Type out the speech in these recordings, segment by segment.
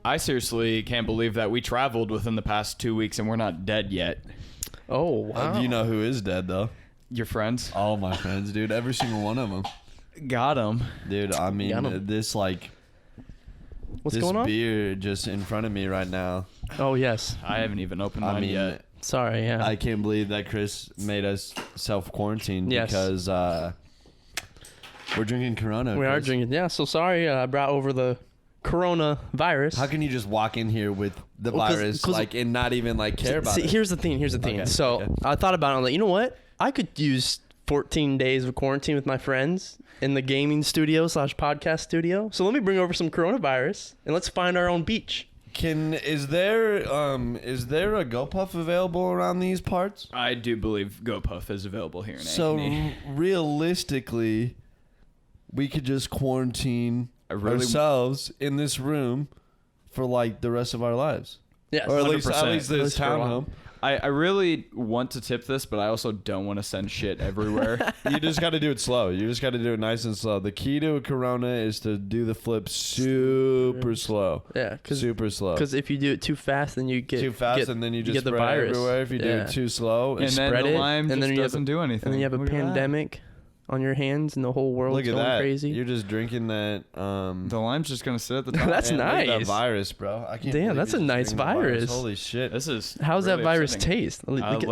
I seriously can't believe that we traveled within the past 2 weeks and we're not dead yet. Oh, wow. Do you know who is dead, though? Your friends? All my friends, dude. Every single one of them. Got them. Dude, I mean, this, like... What's this going on? beer just in front of me right now. Oh, yes. I haven't even opened mine yet. Sorry, yeah. I can't believe that Chris made us self-quarantine because we're drinking Corona. We are drinking. Yeah, so sorry I brought over the coronavirus. How can you just walk in here with the virus and not even care about it? Here's the thing. Okay, So I thought about it. I'm like, you know what? I could use 14 days of quarantine with my friends in the gaming studio / podcast studio. So let me bring over some coronavirus and let's find our own beach. Is there a GoPuff available around these parts? I do believe GoPuff is available here in So Ankeny. realistically, we could just quarantine ourselves in this room for the rest of our lives. Yes, or at least 100%. this townhome. I really want to tip this, but I also don't want to send shit everywhere. You just got to do it slow. You just got to do it nice and slow. The key to a Corona is to do the flip super slow. Yeah, super slow. Because if you do it too fast, then you get and then you just get the spread virus everywhere. If you do it too slow, and then spread the it, lime and just then you doesn't do anything. And then you have a pandemic on your hands, and the whole world's look at going that. crazy. You're just drinking that. The lime's just gonna sit at the top. That's and look at nice. that virus, bro. I can't. Damn, believe that's you're a just nice drinking the virus. Holy shit. This is. How's really that virus upsetting. taste?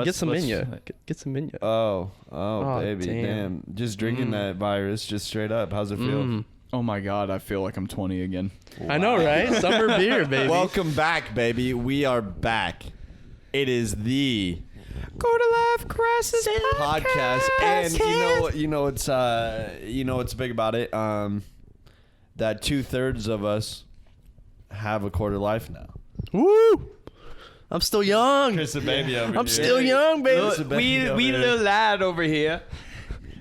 Get some in you. Get some in you. Oh, Oh, baby, damn. Just drinking that virus, just straight up. How's it feel? Oh my god, I feel like I'm 20 again. I know, right? Summer beer, baby. Welcome back, baby. We are back. It is the Quarter Life Crisis podcast, and you know what's big about it? That 2/3 of us have a quarter life now. Woo! I'm still young. Chris the baby over I'm still young, baby. We little lad over here.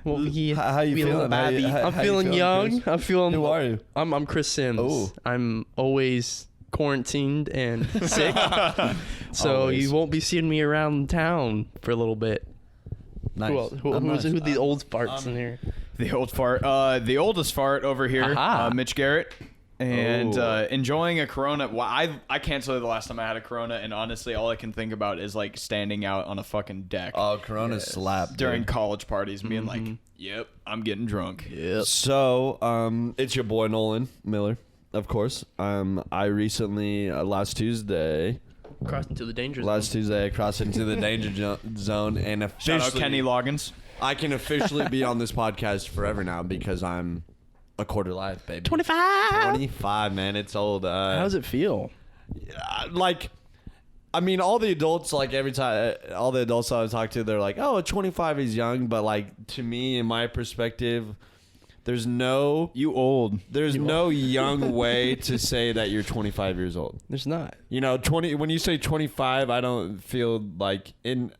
Well, How you feeling? I'm feeling young. Chris? I'm feeling. Who are you? I'm Chris Sims. Oh. I'm always quarantined and sick, so Always. you won't be seeing me around town for a little bit. Nice. Who's the old farts in here? The old fart. The oldest fart over here. Aha. Mitch Garrett. And enjoying a Corona. Well, I can't tell you the last time I had a Corona, and honestly, all I can think about is standing out on a fucking deck. Oh, Corona slap during college parties, being like, "Yep, I'm getting drunk." Yep. So, it's your boy Nolan Miller, of course. I recently last Tuesday Crossed into the danger zone. Last Tuesday, I crossed into the danger zone, and officially, Shout out Kenny Loggins. I can officially be on this podcast forever now because I'm a quarter life, baby. 25, man. It's old. How does it feel? I mean, all the adults, every time, all the adults I talk to, they're like, "Oh, 25 is young," but to me, in my perspective, there's no young way to say that you're 25 years old. There's not. 20 when you say 25, I don't feel in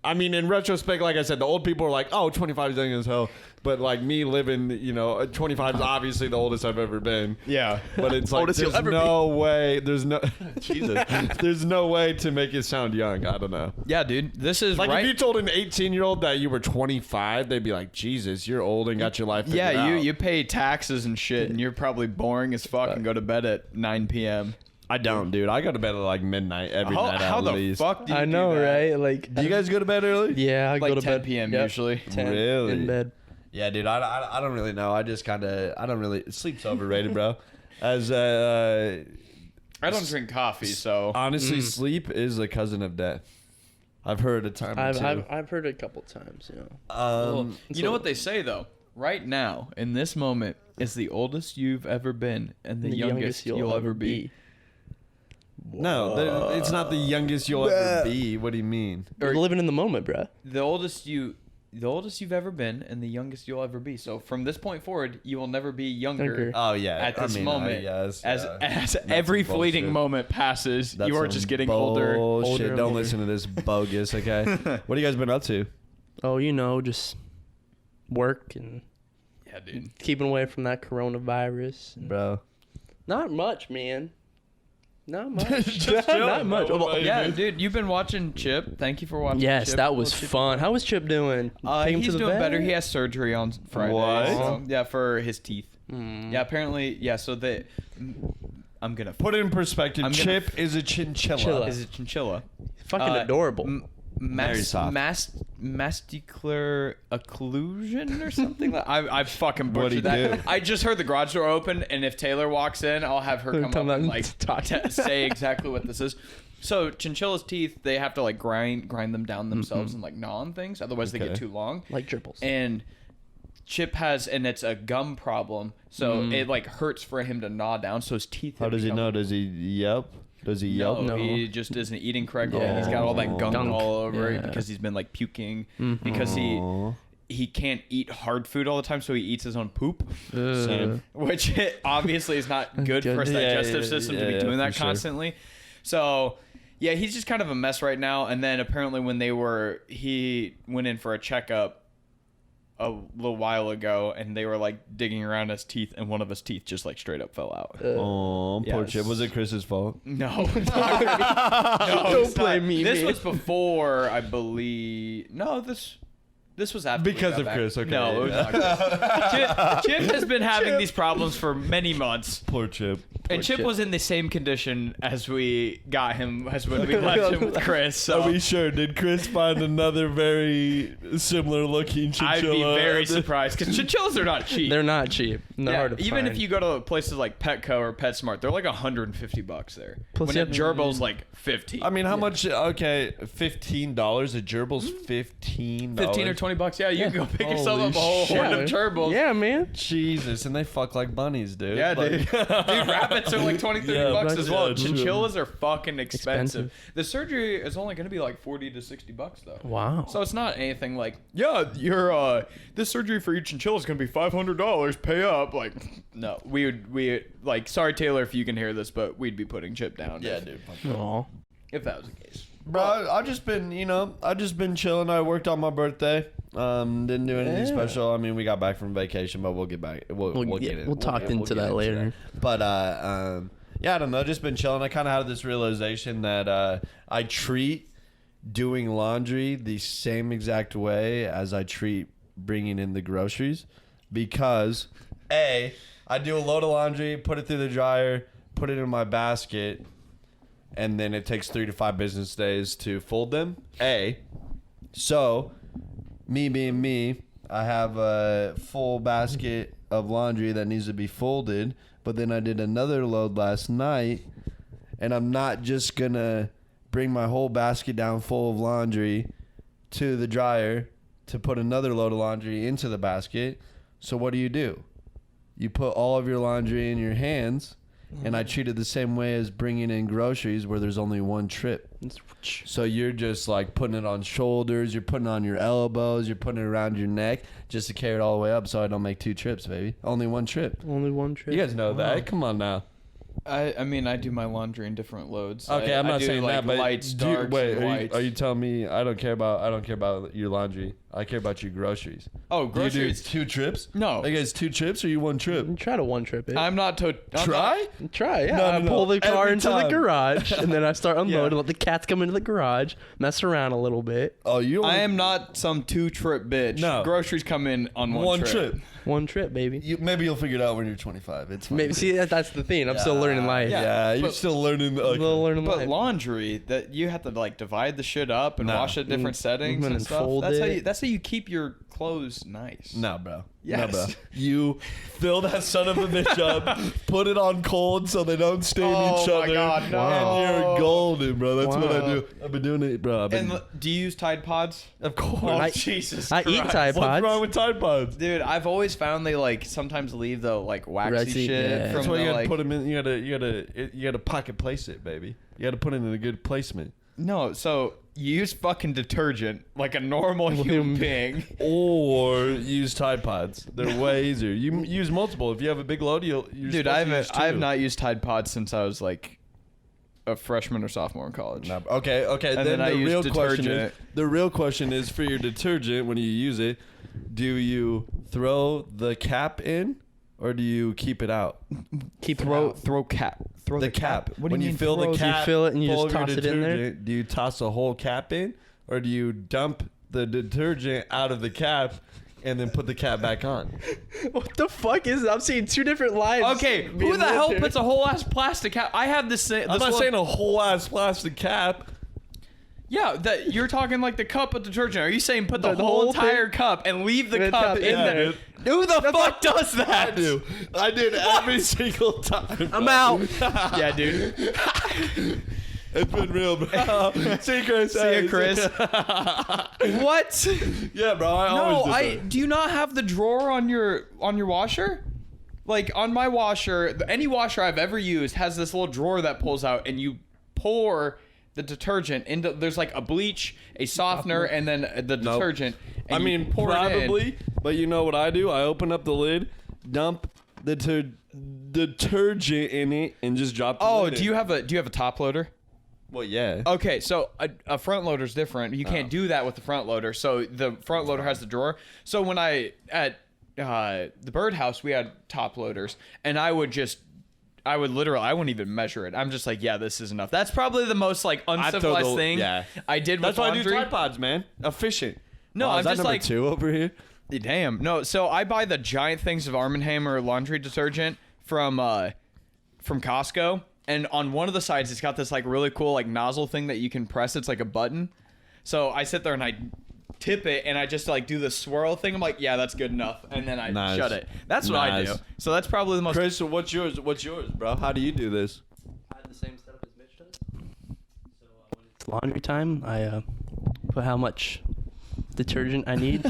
retrospect, like I said, the old people are like, "Oh, 25 is young as hell." But me living, 25 is obviously the oldest I've ever been. Yeah. But it's Oldest you'll there's ever no way, there's no Jesus. There's no way to make it sound young. I don't know. Yeah, dude. This is if you told an 18-year-old that you were 25, they'd be like, "Jesus, you're old and got your life figured out." Yeah, you pay taxes and shit, and you're probably boring as fuck and go to bed at 9 p.m. I don't, dude. I go to bed at midnight every night How at the least. fuck do you I do know, that? right? Do you guys go to bed early? Yeah, I go to 10 bed p.m. Yep. usually. 10 Really? in bed. Yeah, dude. I don't really know. I just I don't really. Sleep's overrated, bro. As I don't drink coffee, so honestly, sleep is a cousin of death. I've heard a time or two. I've heard it a couple times. you know what they say though. Right now, in this moment, is the oldest you've ever been and the youngest you'll ever be. No, it's not the youngest you'll ever be. What do you mean? You're living in the moment, bruh. The oldest you've ever been and the youngest you'll ever be. So from this point forward, you will never be younger. Oh yeah, At this moment, yes, as every fleeting moment passes, you are just getting older. Don't older. listen to this bogus. Okay, what have you guys been up to? Oh, just work and Yeah, dude. keeping away from that coronavirus, Bro. Not much, man. Not much. Just Not much. chilling. Well, Yeah, dude, you've been watching Chip. Thank you for watching. yes, Chip. that was fun. How was Chip doing? Take him He's to the doing vet? better. He has surgery on Friday. What? So, yeah, for his teeth. Yeah, apparently, yeah. So I'm gonna Put it in perspective. Chip is a chinchilla. Is a chinchilla. Fucking adorable. Very soft. Masticular occlusion or something. I fucking What'd he butchered that. do? I just heard the garage door open, and if Taylor walks in, I'll have her come up and like say exactly what this is. So chinchilla's teeth, they have to like grind them down themselves and like gnaw on things, otherwise they get too long. Like gerbils. And Chip has, and it's a gum problem, so it like hurts for him to gnaw down. So his teeth. How does he know? Does he yelp? Does he yelp? No, he just isn't eating correctly. And he's got all that gunk all over it because he's been like puking because he can't eat hard food all the time, so he eats his own poop, which obviously is not good for his digestive system to be doing that constantly. So yeah, he's just kind of a mess right now. And then apparently he went in for a checkup a little while ago, and they were like digging around his teeth, and one of his teeth just like straight up fell out. Oh, poor Chip. Was it Chris's fault? No, don't blame me. This was before, I believe. No, this was after. Because of Chris. Okay. No, it was not Chris. Chip has been having these problems for many months. Poor Chip. And Chip was in the same condition as we got him, as when we left him with Chris. So. Are we sure? Did Chris find another very similar looking chinchilla? I'd be very surprised because chinchillas are not cheap. They're not cheap. They're hard to even find. if you go to places like Petco or PetSmart, they're like $150 there. Plus when you a have- gerbil's like $50. I mean, how much? Okay, $15. A gerbil's $15. 15 or $20. Yeah, you can go pick yourself Holy up a whole shit. horde of gerbils. Yeah, man. Jesus, and they fuck like bunnies, dude. Yeah, Like- dude. Dude, rabbits are like 20, 30 bucks as well. yeah, true. Chinchillas are fucking expensive. Expensive. The surgery is only going to be like 40 to 60 bucks though. Wow. So it's not anything like, yeah, your this surgery for your chinchilla is going to be $500. Pay up. Like, no, we like, sorry Taylor if you can hear this, but we'd be putting Chip down. Yeah, if, dude. Aw. if that was the case. Bro, I've just been, chilling. I worked on my birthday. Didn't do anything special. I mean, we got back from vacation, but we'll get back. We'll talk into that later. But yeah, I don't know. Just been chilling. I kind of had this realization that I treat doing laundry the same exact way as I treat bringing in the groceries, because I do a load of laundry, put it through the dryer, put it in my basket, and then it takes 3 to 5 business days to fold them. So, me being me, I have a full basket of laundry that needs to be folded, but then I did another load last night, and I'm not just going to bring my whole basket down full of laundry to the dryer to put another load of laundry into the basket. So what do? You put all of your laundry in your hands, and I treat it the same way as bringing in groceries where there's only one trip. So you're just like putting it on shoulders, you're putting it on your elbows, you're putting it around your neck just to carry it all the way up so I don't make 2 trips, baby. Only one trip. Only one trip. You guys know that. Come on now. I mean, I do my laundry in different loads. Okay, I'm not saying like that, but lights, darks, wait, and whites. are you telling me I don't care about your laundry? I care about your groceries. Oh, Do you do groceries. 2 trips? No. Like it's 2 trips or you 1 trip? Try to one trip it. I'm not Try? Try, yeah. No, I pull the car every into the time. garage, and then I start unloading. Yeah. Let the cats come into the garage, mess around a little bit. Oh, you don't. I am not some 2-trip bitch. No. Groceries come in on one trip. One trip, baby. Maybe you'll figure it out when you're 25. It's fine. Maybe that's the thing. I'm still learning life. Yeah, you're but- still learning. Okay. Still learning But life. laundry, that you have to like divide the shit up and No. wash it at different settings and and stuff. fold it. That's how you keep your clothes nice. No, bro. Yes. No, bro. You fill that son of a bitch up, put it on cold so they don't stain Oh each my other. God, no. And you're golden, bro. That's what I Wow. do. I've been doing it, bro. And do you use Tide Pods? of course. Oh, I- Jesus I eat Christ. Tide What's Pods. wrong with Tide Pods? Dude, I've always found they like sometimes leave the like waxy Waxy, shit yeah. from That's why the you gotta like. put them in. You gotta pocket place it, baby. You gotta put it in a good placement. No, so you use fucking detergent like a normal human being. Or use Tide Pods. They're way easier. You use multiple. If you have a big load, you're Dude, I have not used Tide Pods since I was like a freshman or sophomore in college. No, okay. And Then then I the use real question is for your detergent when you use it, do you throw the cap in or do you keep it out? Keep Throw it out. The cap. What do when you you mean fill throw? the Do you cap, fill it and you full just of your toss it in there? detergent, do you toss a whole cap in or do you dump the detergent out of the cap and then put the cap back on. What the fuck is it? I'm seeing two different lines. Okay, who the hell puts a whole ass plastic cap? I have this. I'm not saying a whole ass plastic cap. Yeah, that you're talking like the cup of detergent. Are you saying put the whole whole entire thing? cup and leave the The cup cup, in yeah, there? dude. Who the fuck does that? I did every single time. I'm out. Yeah, dude. It's been real, bro. See you, Chris. See you, Chris. What? Yeah, bro. I No, always do you not have the drawer on your washer? Like on my washer, any washer I've ever used has this little drawer that pulls out, and you pour the detergent into. There's like a bleach, a softener, and then the detergent. And I mean, pour it in. probably, but you know what I do? I open up the lid, dump the detergent in it, and just drop the lid Do you have a top loader? Well, yeah. Okay, so a front loader is different. You can't do that with the front loader. So the front loader has the drawer. So when at the birdhouse, we had top loaders, and I wouldn't even measure it. I'm just like, yeah, this is enough. That's probably the most like uncivilized thing I did with That's why laundry. I do tripods, man. Efficient. No, Wow, I'm is that just number like 2 over here. Damn. No, so I buy the giant things of Arm & Hammer laundry detergent from Costco, and on one of the sides it's got this like really cool like nozzle thing that you can press. It's like a button. So I sit there and I tip it and I just like do the swirl thing. I'm like, yeah, that's good enough, and then I shut it. That's what I do. So that's probably the most. Chris, what's yours? What's yours, bro? How do you do this? I have the same setup as Mitch does. So when it's laundry time, I put how much detergent I need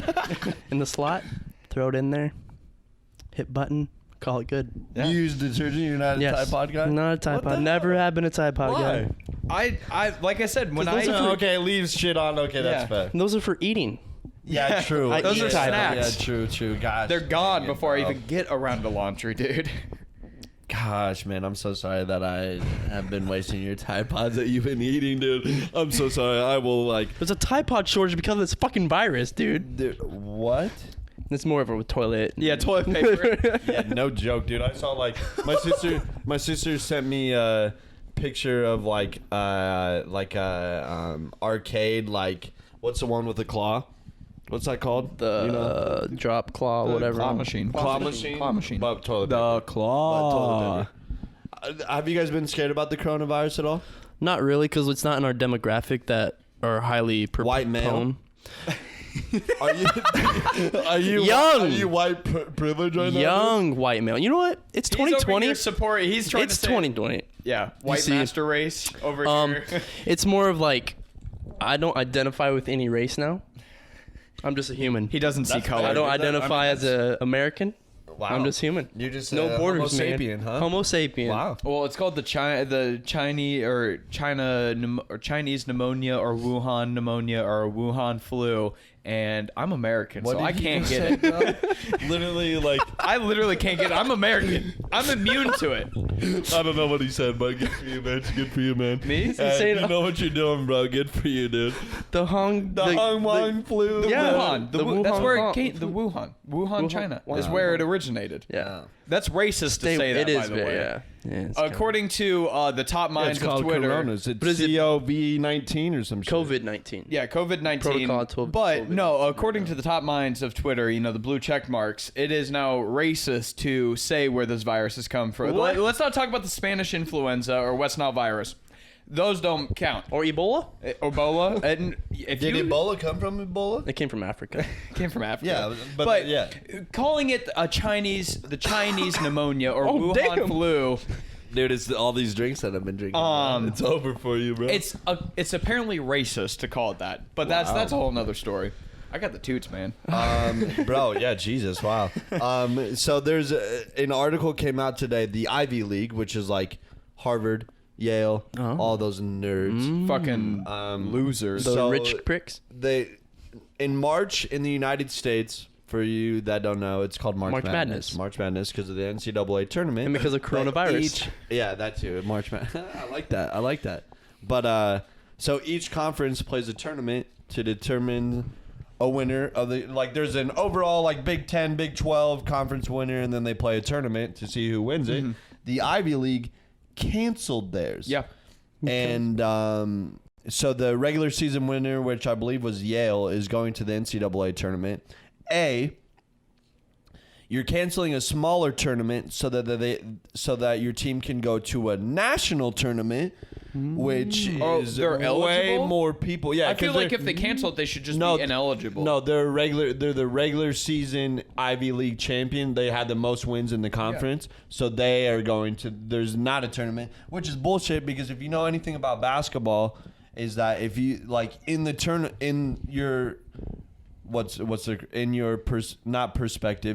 in the slot, throw it in there, hit button, call it good. You use detergent? You're not a Yes. Tide Pod guy? Not a Tide Pod. Never have been a Tide Pod guy. I like I said when Okay, leaves shit on. Okay, that's fair. And those are for eating. Yeah, true. I Those eat are Tide snacks. Yeah, true. Gosh. they're gone dang it, before I bro. even get around to laundry, dude. Gosh, man, I'm so sorry that I have been wasting your Tide Pods that you've been eating, dude. I'm so sorry. I will, like... There's a Tide Pod shortage because of this fucking virus, dude. What? It's more of a toilet. Yeah, toilet paper. Yeah, no joke, dude. I saw, like... My sister sent me a picture of, arcade, like... What's the one with the claw? What's that called? The drop claw, whatever. Claw machine. Claw machine? Claw machine. But toilet The paper. claw. But toilet paper. Have you guys been scared about the coronavirus at all? Not really, because it's not in our demographic that are highly White male? prone. Are you Young. Are you white privilege right now? Young white male. You know what? It's He's over 2020. here He's trying It's to say, 2020. Yeah, white see- master race over here. It's more of like, I don't identify with any race now. I'm just a human. He doesn't see color. I don't That- identify as a American. Wow. I'm just human. You're just No borders, Homo man. sapien, huh? Homo sapien. Wow. Well, it's called the Chinese pneumonia or Wuhan pneumonia or Wuhan flu, and I'm American, so I can't get it. Literally, like, I literally can't get it. I'm American. I'm immune to it. I don't know what he said, but good for you, man. Good for you, man. Me? Hey, you know what you're doing, bro. Good for you, dude. The Hong flu. Yeah, Wuhan. That's Wuhan- where it came. The Wuhan, China, is where it originated. Yeah. That's racist to say that, it by is the very, way. yeah. It's According to the top minds It's of called Twitter, Coronas. It's But is it- COVID-19 or some shit. COVID-19. yeah, COVID-19. Protocol 12 but COVID. no, according to the top minds of Twitter, the blue check marks, it is now racist to say where this virus has come from. What? Let's not talk about the Spanish influenza or West Nile virus. Those don't count. Or Ebola? Ebola. And if Did you Ebola come from Ebola? It came from Africa. came from Africa. Yeah, but yeah. calling it the Chinese pneumonia or Oh, Wuhan damn. flu. Dude, it's all these drinks that I've been drinking. It's over for you, bro. It's apparently racist to call it that, but that's a whole nother story. I got the toots, man. Bro, yeah, Jesus, wow. So there's an article came out today, the Ivy League, which is like Harvard, Yale, all those nerds. Fucking losers. The So- rich pricks. In March in the United States, for you that don't know, it's called March Madness. Madness. March Madness because of the NCAA tournament. And because of But coronavirus. yeah, that too. March Madness. I like that. But so each conference plays a tournament to determine a winner of the there's an overall Big 10, Big 12 conference winner, and then they play a tournament to see who wins it. The Ivy League canceled theirs. Yeah. And so the regular season winner, which I believe was Yale, is going to the NCAA tournament. You're canceling a smaller tournament so that your team can go to a national tournament, which is they're way eligible? more people. Yeah, I feel like if they cancel it, they should just be ineligible. No, they're the regular season Ivy League champion. They had the most wins in the conference, so they are going to. There's not a tournament, which is bullshit because if you know anything about basketball, is that if you like in the in your in your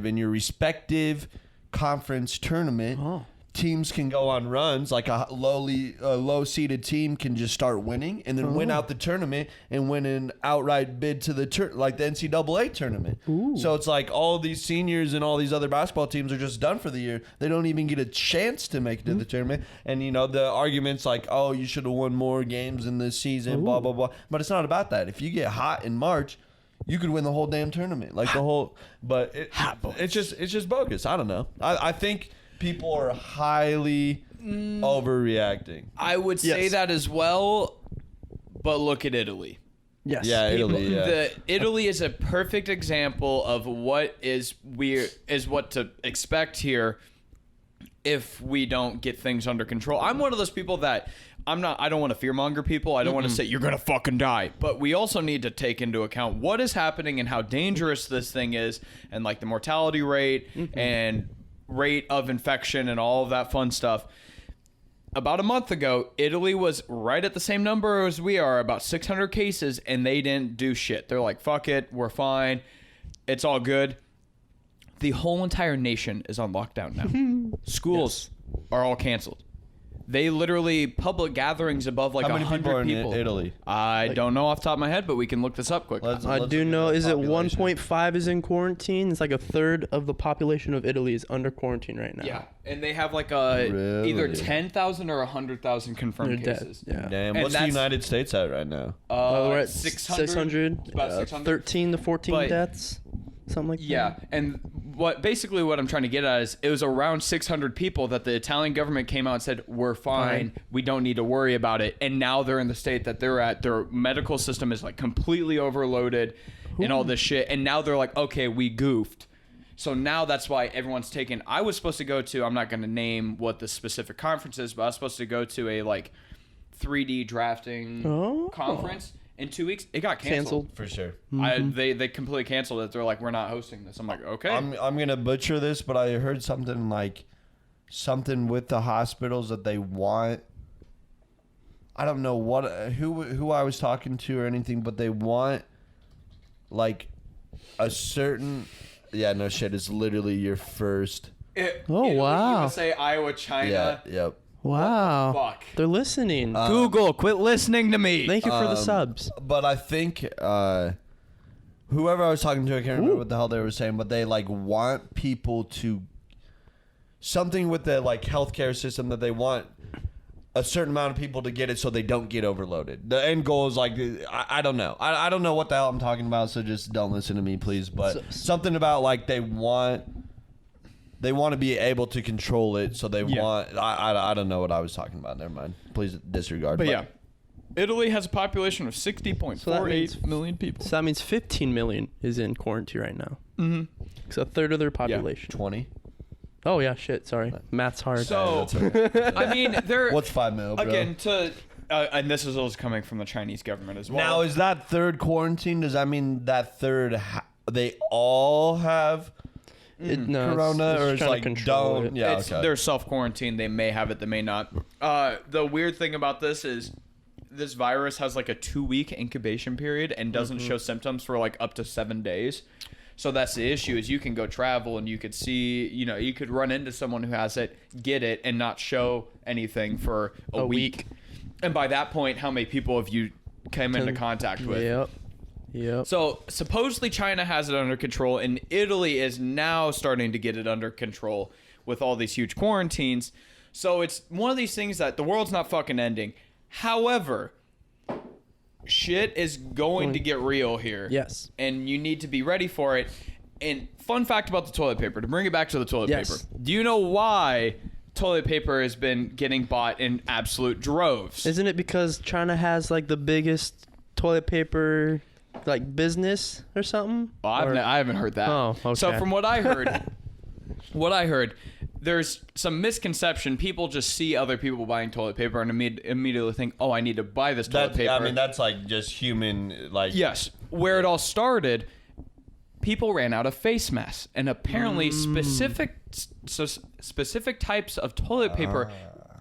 in your respective conference tournament, teams can go on runs. Like a low seeded team can just start winning and then win out the tournament and win an outright bid to the like the NCAA tournament. So it's like all these seniors and all these other basketball teams are just done for the year. They don't even get a chance to make it to the tournament. And you know the arguments like, oh, you should have won more games in this season, blah blah blah. But it's not about that. If you get hot in March, you could win the whole damn tournament, like the whole. But it's just bogus. I don't know. I think people are highly overreacting. I would say that as well, but look at Italy. Yes. Yeah, Italy. Yeah. Italy is a perfect example of what what to expect here if we don't get things under control. I'm one of those people that I don't want to fearmonger people. I don't want to say you're going to fucking die. But we also need to take into account what is happening and how dangerous this thing is and like the mortality rate and rate of infection and all of that fun stuff. About a month ago, Italy was right at the same number as we are, about 600 cases, and they didn't do shit. They're like, fuck it, we're fine. It's all good. The whole entire nation is on lockdown now. Schools are all canceled. They literally, public gatherings above like 100 people. How many people are in Italy? I don't know off the top of my head, but we can look this up quick. I do know, is it 1.5 is in quarantine? It's like a third of the population of Italy is under quarantine right now. Yeah, and they have like either 10,000 or 100,000 confirmed cases. Yeah. Damn, And what's the that's- United States at right now? We're at 600. About 600. 13 to 14 But- deaths, something like that. Yeah, and what I'm trying to get at is it was around 600 people that the Italian government came out and said, we're fine. We don't need to worry about it. And now they're in the state that they're at. Their medical system is like completely overloaded and all this shit. And now they're like, okay, we goofed. So now that's why everyone's taking. I was supposed to go to, I'm not going to name what the specific conference is, but I was supposed to go to a like 3D drafting conference. In 2 weeks, it got canceled. For sure. They completely canceled it. They're like, we're not hosting this. I'm like, okay. I'm gonna butcher this, but I heard something with the hospitals that they want. I don't know who I was talking to or anything, but they want like a certain. Yeah, no shit. It's literally your first. Wow. USA, Iowa, China. Yeah. Yep. Wow. Fuck. They're listening. Google, quit listening to me. Thank you for the subs. But I think whoever I was talking to, I can't remember what the hell they were saying, but they like want people to something with the like healthcare system that they want a certain amount of people to get it so they don't get overloaded. The end goal is like I don't know. I don't know what the hell I'm talking about, so just don't listen to me, please. But something about like they want to be able to control it, so they want. I don't know what I was talking about. Never mind. Please disregard. But yeah, Italy has a population of 60.48 million people. So that means 15 million is in quarantine right now. Mm-hmm. So a third of their population. 20. Oh yeah, shit. Sorry, math's hard. So I mean, they're what's 5 mil, bro? again and this is also coming from the Chinese government as well. Now, is that third quarantine? Does that mean that third they all have? No, corona, or it's like don't. It. Yeah, they're self-quarantined. They may have it, they may not. The weird thing about this is this virus has like a 2-week incubation period and doesn't show symptoms for like up to 7 days. So that's the issue, is you can go travel and you could see, you could run into someone who has it, get it, and not show anything for a week. And by that point, how many people have you come into contact with? Yep. So supposedly China has it under control, and Italy is now starting to get it under control with all these huge quarantines. So it's one of these things that the world's not fucking ending. However, shit is going to get real here. Yes. And you need to be ready for it. And fun fact about the toilet paper, to bring it back to the toilet paper. Do you know why toilet paper has been getting bought in absolute droves? Isn't it because China has like the biggest toilet paper like business or something? Well, I haven't heard that. Oh, okay. So from what I heard, what I heard, there's some misconception. People just see other people buying toilet paper and immediately think, oh, I need to buy this toilet paper. I mean, that's like just human, like... Yes. Where it all started, people ran out of face masks. And apparently specific types of toilet paper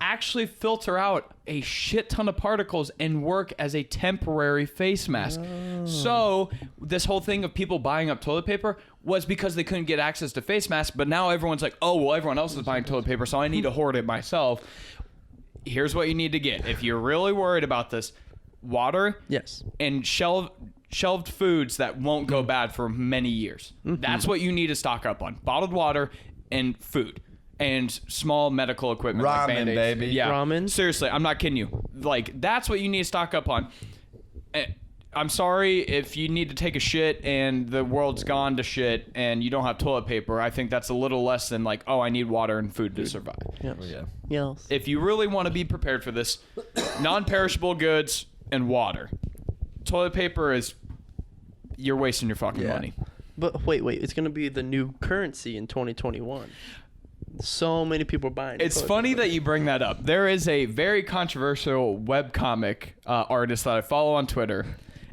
actually filter out a shit ton of particles and work as a temporary face mask. So this whole thing of people buying up toilet paper was because they couldn't get access to face masks, but now everyone's like, oh, well, everyone else is buying toilet paper, so I need to hoard it myself. Here's what you need to get. If you're really worried about this, water and shelved foods that won't go bad for many years. That's what you need to stock up on. Bottled water and food. And small medical equipment. Ramen, like Band-Aids. baby. Yeah. Ramen? Seriously, I'm not kidding you. Like, that's what you need to stock up on. I'm sorry if you need to take a shit and the world's gone to shit and you don't have toilet paper. I think that's a little less than like, oh, I need water and food to survive. Yes. If you really want to be prepared for this, non-perishable goods and water. Toilet paper is... You're wasting your fucking money. But wait. It's going to be the new currency in 2021. So many people are buying. It's funny that you bring that up. There is a very controversial webcomic artist that I follow on Twitter,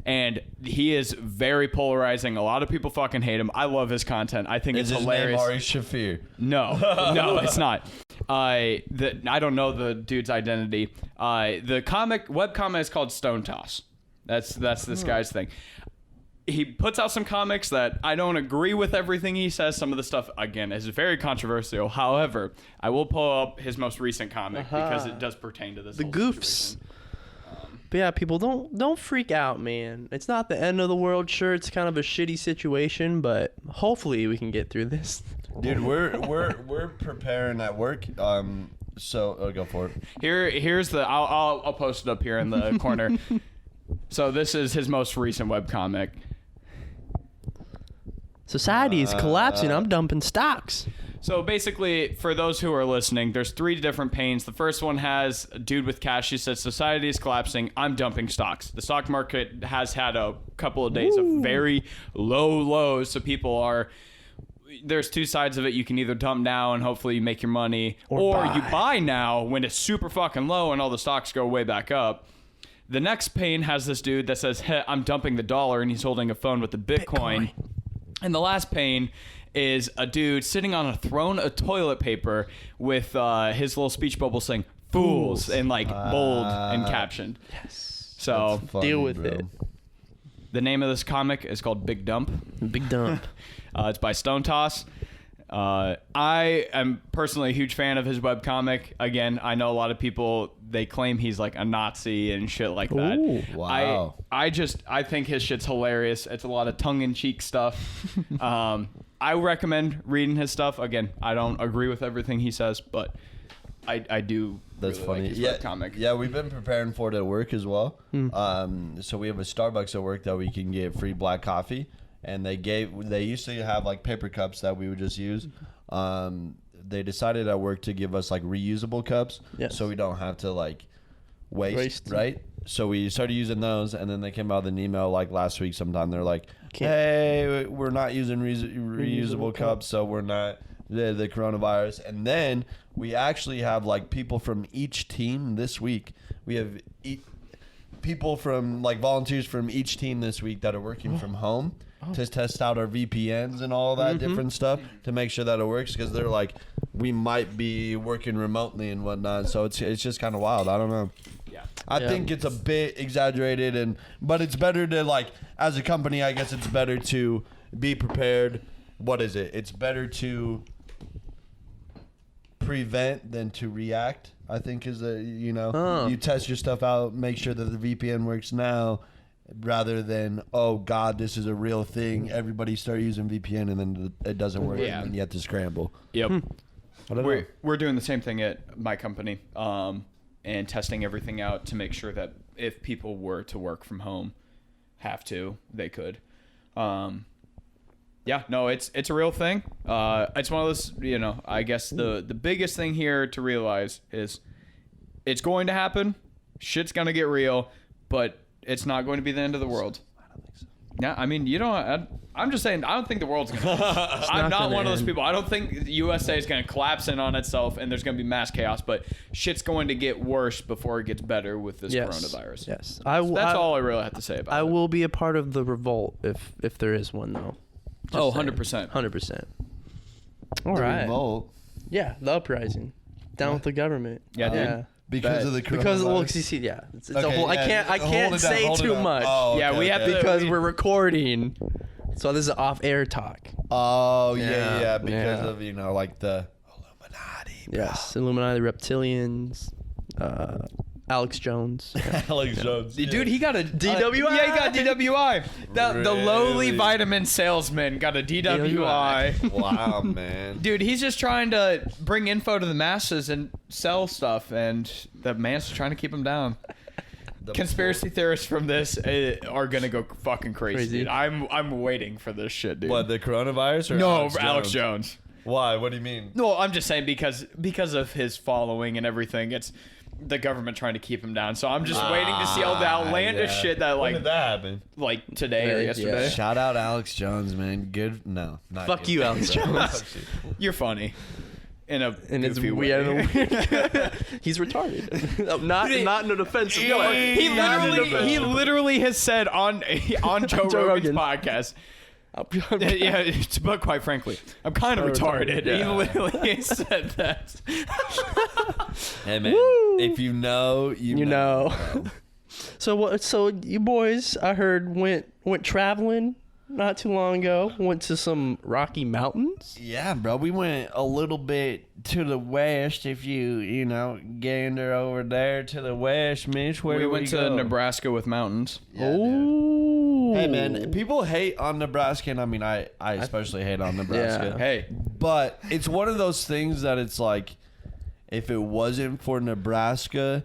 and he is very polarizing. A lot of people fucking hate him. I love his content. I think it's hilarious. Is his name Ari Shafir? No, it's not. I don't know the dude's identity. The webcomic is called Stone Toss. That's this guy's thing. He puts out some comics that I don't agree with everything he says. Some of the stuff, again, is very controversial. However, I will pull up his most recent comic because it does pertain to this. The goofs. But yeah, people don't freak out, man. It's not the end of the world. Sure, it's kind of a shitty situation, but hopefully we can get through this. Dude, we're preparing at work. So go for it. Here's the. I'll post it up here in the corner. So this is his most recent webcomic. Society is collapsing. I'm dumping stocks. So basically, for those who are listening, there's 3 different panes. The first one has a dude with cash. He says, society is collapsing. I'm dumping stocks. The stock market has had a couple of days of very low lows. So people are... There's 2 sides of it. You can either dump now and hopefully you make your money. Or you buy now when it's super fucking low and all the stocks go way back up. The next pane has this dude that says, hey, I'm dumping the dollar, and he's holding a phone with the Bitcoin. And the last pane is a dude sitting on a throne of toilet paper with his little speech bubble saying, fools, and like bold and captioned. Yes. So funny, deal with bro. it. The name of this comic is called Big Dump. Big Dump. It's by Stone Toss. I am personally a huge fan of his webcomic. Again, I know a lot of people, they claim he's like a Nazi and shit like that. Ooh, wow. I think his shit's hilarious. It's a lot of tongue-in-cheek stuff. I recommend reading his stuff. Again, I don't agree with everything he says, but I do. That's really funny. Like his webcomic. Yeah, we've been preparing for it at work as well. So we have a Starbucks at work that we can get free black coffee. And they used to have like paper cups that we would just use. They decided at work to give us like reusable cups, so we don't have to like waste, right? So we started using those, and then they came out with an email like last week sometime. They're like, hey, we're not using reusable cups, so we're not the coronavirus. And then we actually have like people from each team this week. We have people from like volunteers from each team this week that are working from home. To test out our VPNs and all that different stuff to make sure that it works, because they're like, we might be working remotely and whatnot. So it's just kind of wild. I don't know. Yeah. I think it's a bit exaggerated, but it's better to like, as a company, I guess it's better to be prepared. What is it? It's better to prevent than to react, I think is you test your stuff out, make sure that the VPN works now, rather than, oh God, this is a real thing, everybody start using VPN and then it doesn't work and then you have to scramble. Yep. We're doing the same thing at my company, and testing everything out to make sure that if people were to work from home, they could. Yeah, no, it's a real thing. It's one of those, I guess the biggest thing here to realize is it's going to happen. Shit's going to get real, but it's not going to be the end of the world. I don't think so. Yeah, I mean, you don't. I'm just saying. I don't think the world's gonna. I'm not one of those people. I don't think the USA is gonna collapse in on itself, and there's gonna be mass chaos. But shit's going to get worse before it gets better with this coronavirus. Yes, That's all I really have to say about it. I will be a part of the revolt if there is one, though. Oh, 100%. 100%. All right. Revolt. Yeah, the uprising. Down with the government. Yeah, dude. Because of the coronavirus. Because well, you see, yeah, it's a whole. yeah, I can't say too much. Oh, okay, Yeah, we have to- because we're recording. So this is off-air talk. Oh Yeah, yeah, because yeah. of like the Illuminati. Bro. Yes, Illuminati, reptilians, Alex Jones. Alex Jones, Dude, he got a DWI. Yeah, he got DWI. The lowly Really? vitamin salesman got a DWI. Wow, man. Dude, he's just trying to bring info to the masses and sell stuff, and the man's trying to keep him down. Conspiracy theorists from this are gonna go fucking crazy. Dude. I'm waiting for this shit, dude. What, the coronavirus or No, Alex Jones. Why? What do you mean? No, I'm just saying because of his following and everything. It's the government trying to keep him down. So I'm just waiting to see all the outlandish shit that When did that happen? like today or Yeah. yesterday. Shout out Alex Jones, man. Good. No, not Fuck good. you, Alex Jones. You're funny. In a And it's goofy weird. way. He's retarded. not in an offensive way. He literally has said on Joe Joe Rogan's Rogan. podcast. Yeah, but quite frankly, I'm kind of retarded. Yeah. He literally said that. Hey man, Woo. if you know, you know. So you boys, I heard went traveling not too long ago. Went to some Rocky Mountains. Yeah, bro. We went a little bit to the west. If you gander over there to the west, Mitch. Where We did went to go? Nebraska with mountains. Yeah, dude. Oh. Hey man, people hate on Nebraska, and I mean, I especially hate on Nebraska. Yeah. Hey, But it's one of those things that it's like, if it wasn't for Nebraska,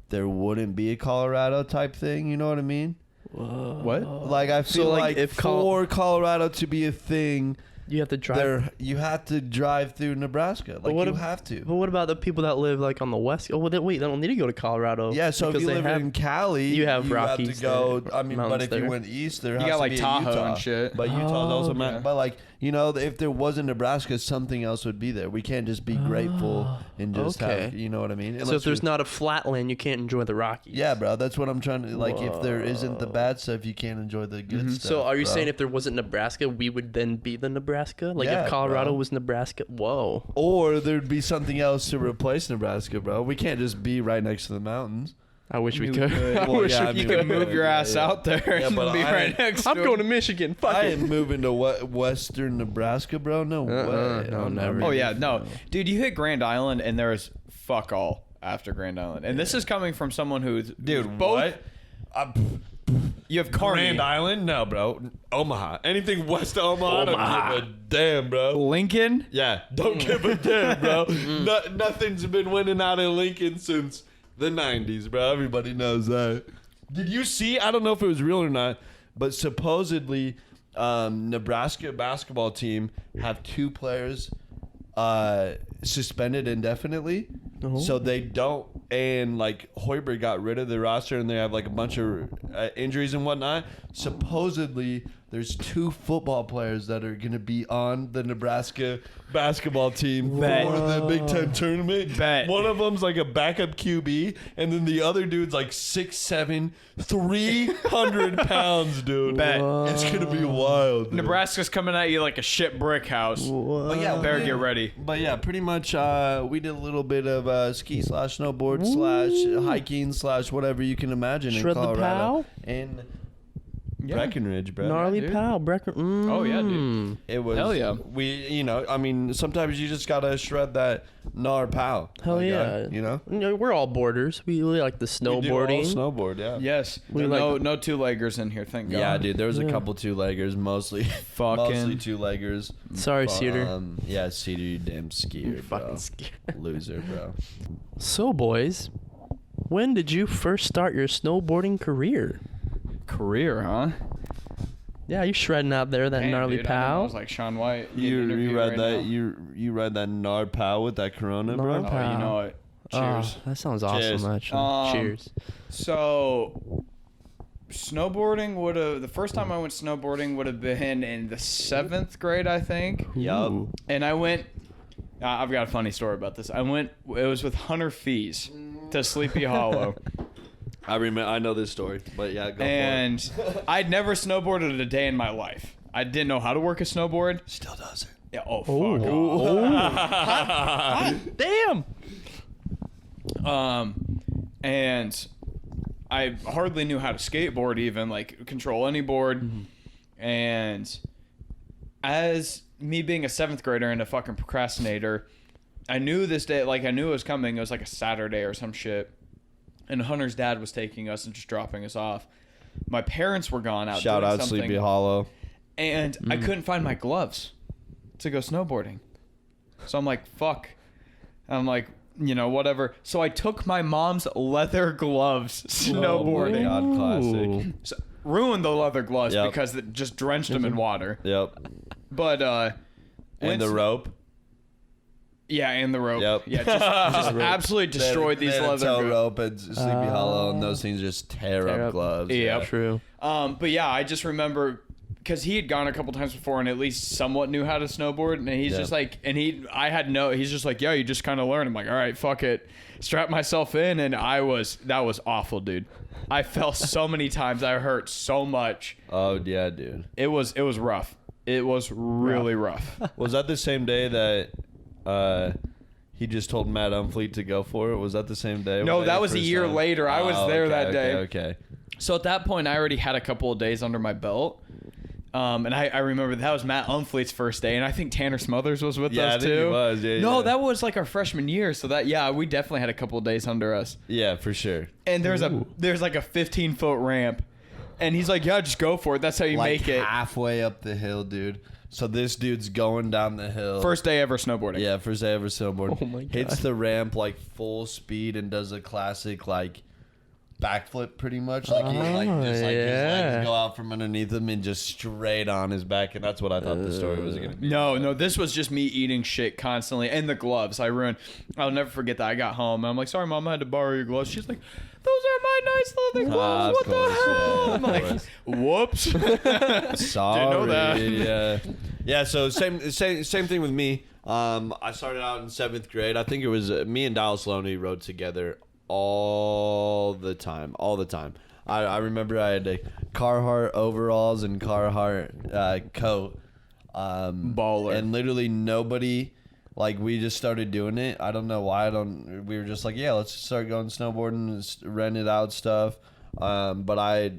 there wouldn't be a Colorado type thing. You know what I mean? what? Like I feel like if for Colorado to be a thing, You have to drive. you have to drive through Nebraska. Like what you if- have to. But what about the people that live like on the west? Oh, well, wait, they don't need to go to Colorado. Yeah, so if because you they live have- in Cali, you have to Rockies go. there, I mean, but mountains if you there. went east, there You has got to like be a Tahoe Utah. and shit. But Utah's also Oh, mountain. But like if there wasn't Nebraska, something else would be there. We can't just be grateful and just okay. have. You know what I mean? So Unless if there's you're- not a flat land, you can't enjoy the Rockies. Yeah, bro. That's what I'm trying to like. If there isn't the bad stuff, you can't enjoy the good stuff. So are you bro. saying if there wasn't Nebraska, we would then be the Nebraska? Like Yeah, if Colorado bro. was Nebraska? Whoa. Or there'd be something else to replace Nebraska, bro. We can't just be right next to the mountains. I wish we You could. could. I Well, wish yeah, I we You mean, can move your yeah, ass yeah. out there Yeah, and but be I right ain't- next I'm to going to him. Michigan. Fuck I it. ain't moving to western Nebraska, bro. No way. no, I'm never. not Oh ready. yeah, no, dude, you hit Grand Island and there is fuck all after Grand Island, and this is coming from someone who's Dude, both. what? You have Kearney, Grand Island? No, bro. Omaha. Anything west of Omaha, I don't give a damn, bro. Lincoln. Yeah, don't give a damn, bro. Nothing's been winning out of Lincoln since the 90s, bro. Everybody knows that. Did you see? I don't know if it was real or not, but supposedly Nebraska basketball team have 2 players suspended indefinitely. Oh. So they don't, and like Hoiberg got rid of the roster, and they have like a bunch of injuries and whatnot. Supposedly, there's 2 football players that are gonna be on the Nebraska basketball team Bet. for the Big Ten tournament. Bet. One of them's like a backup QB, and then the other dude's like 6'7", 300 pounds, dude. Bet. It's gonna be wild. dude. Nebraska's coming at you like a shit brick house. But yeah, Better we- get ready. But yeah, pretty much we did a little bit of ski / snowboard / hiking / whatever you can imagine Shred in the Colorado. pow? And Yeah. Breckenridge, bro. Gnarly dude. pal, Brecker. Oh, yeah, dude. It was Hell yeah. We I mean sometimes you just gotta shred that gnar pow. Hell my yeah. guy, you know? We're all boarders. We really like the We do all snowboarding. snowboard, yeah. Yes. We no, like- no 2-leggers in here. Thank God. Yeah, dude. There was a Yeah. couple 2-leggers, mostly Fucking- mostly 2-leggers. Sorry, Cedar. Yeah, Cedar, you damn skier, bro. Fucking scared. Loser, bro. So, boys, when did you first start your snowboarding career? Career, huh? Yeah, you shredding out there that Damn, gnarly dude, I pal. was like Sean White. getting You interviewed read right that now. you read that Nard pow with that Corona, bro? Nard Oh, you know it. Cheers. Oh, that sounds awesome, Cheers. actually. Cheers. So, snowboarding would have, the first time I went snowboarding would have been in the 7th grade, I think. Yup. And I went, I've got a funny story about this. It was with Hunter Fees to Sleepy Hollow. I know this story, but yeah, go And for it. I'd never snowboarded a day in my life. I didn't know how to work a snowboard. Still does it. Yeah, oh, fuck. Damn. And I hardly knew how to skateboard, even like control any board. And as me being a 7th grader and a fucking procrastinator, I knew this day, like I knew it was coming. It was like a Saturday or some shit. And Hunter's dad was taking us and just dropping us off. My parents were gone out. Shout doing out something, Sleepy Hollow. And I couldn't find my gloves to go snowboarding. So I'm like, fuck. I'm like, you know, whatever. So I took my mom's leather gloves snowboarding. Oh my God, classic. So, ruined the leather gloves Yep. because it just drenched them in water. Yep. But And the rope. Yeah, and the rope. Yep. Yeah, just absolutely destroyed these leather toe gloves. rope and Sleepy Hollow, and those things just tear up gloves. Yeah, True. But yeah, I just remember because he had gone a couple times before and at least somewhat knew how to snowboard, and he's just like, he's just like, yeah, you just kind of learn. I'm like, all right, fuck it, strap myself in, and that was awful, dude. I fell so many times. I hurt so much. Oh yeah, dude. It was rough. It was really rough. Was that the same day that he just told Matt Umfleet to go for it? Was that the same day? No, that was a first year time? later. I was there that day. Okay. So at that point, I already had a couple of days under my belt. And I remember that was Matt Umfleet's first day, and I think Tanner Smothers was with Yeah, us I think too. he was. Yeah, no, yeah. that was like our freshman year. So we definitely had a couple of days under us. Yeah, for sure. And there's like a 15-foot ramp, and he's like, "Yeah, just go for it. That's how you Like make it." halfway up the hill, dude. So this dude's going down the hill. First day ever snowboarding. Yeah, first day ever snowboarding. Oh my God. Hits the ramp like full speed and does a classic like backflip pretty much. Like he his legs go out from underneath him and just straight on his back, and that's what I thought the story was gonna be. No, this was just me eating shit constantly, and the gloves I ruined. I'll never forget that. I got home and I'm like, "Sorry, Mom, I had to borrow your gloves." She's like, "Those are my nice leather gloves. What the hell?" Yeah, I'm like, "Whoops." Sorry. Didn't know that. Yeah. Yeah, so same thing with me. I started out in 7th grade. I think it was me and Dallas Loney rode together all the time. I remember I had a Carhartt overalls and Carhartt coat. Baller. And literally nobody, like, we just started doing it. I don't know why. We were just like, yeah, let's start going snowboarding, rented out stuff. But I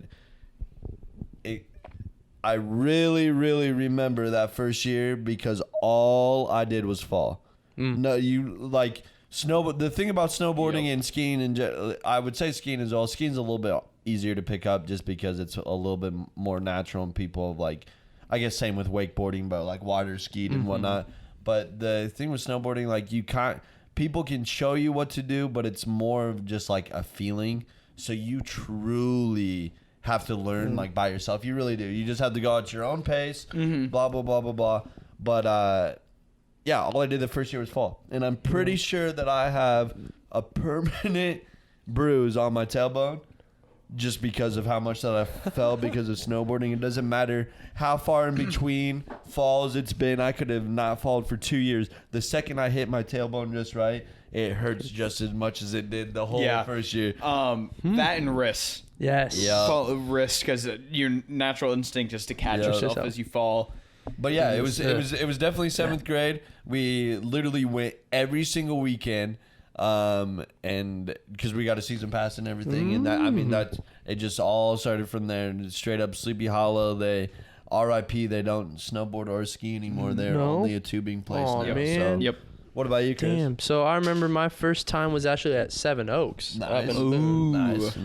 really, really remember that first year because all I did was fall. No, you like the thing about snowboarding and skiing, and I would say skiing as well. Skiing's a little bit easier to pick up just because it's a little bit more natural, and people have like, I guess same with wakeboarding, but like water skied and whatnot. But the thing with snowboarding, like people can show you what to do, but it's more of just like a feeling. So you truly have to learn like by yourself. You really do. You just have to go at your own pace. Blah blah blah blah blah. But yeah, all I did the first year was fall, and I'm pretty sure that I have a permanent bruise on my tailbone just because of how much that I fell because of snowboarding. It doesn't matter how far in between falls it's been. I could have not fallen for 2 years. The second I hit my tailbone just right, it hurts just as much as it did the whole first year. That and wrists. Yes. Yeah. Wrists, because your natural instinct is to catch yourself as you fall. But yeah, it was definitely 7th grade. We literally went every single weekend, and because we got a season pass and everything, and that it just all started from there. Straight up Sleepy Hollow. They RIP. They don't snowboard or ski anymore. They're only a tubing place now. Man. So. Yep. What about you, Chris? Damn. So I remember my first time was actually at Seven Oaks. Nice. Ooh.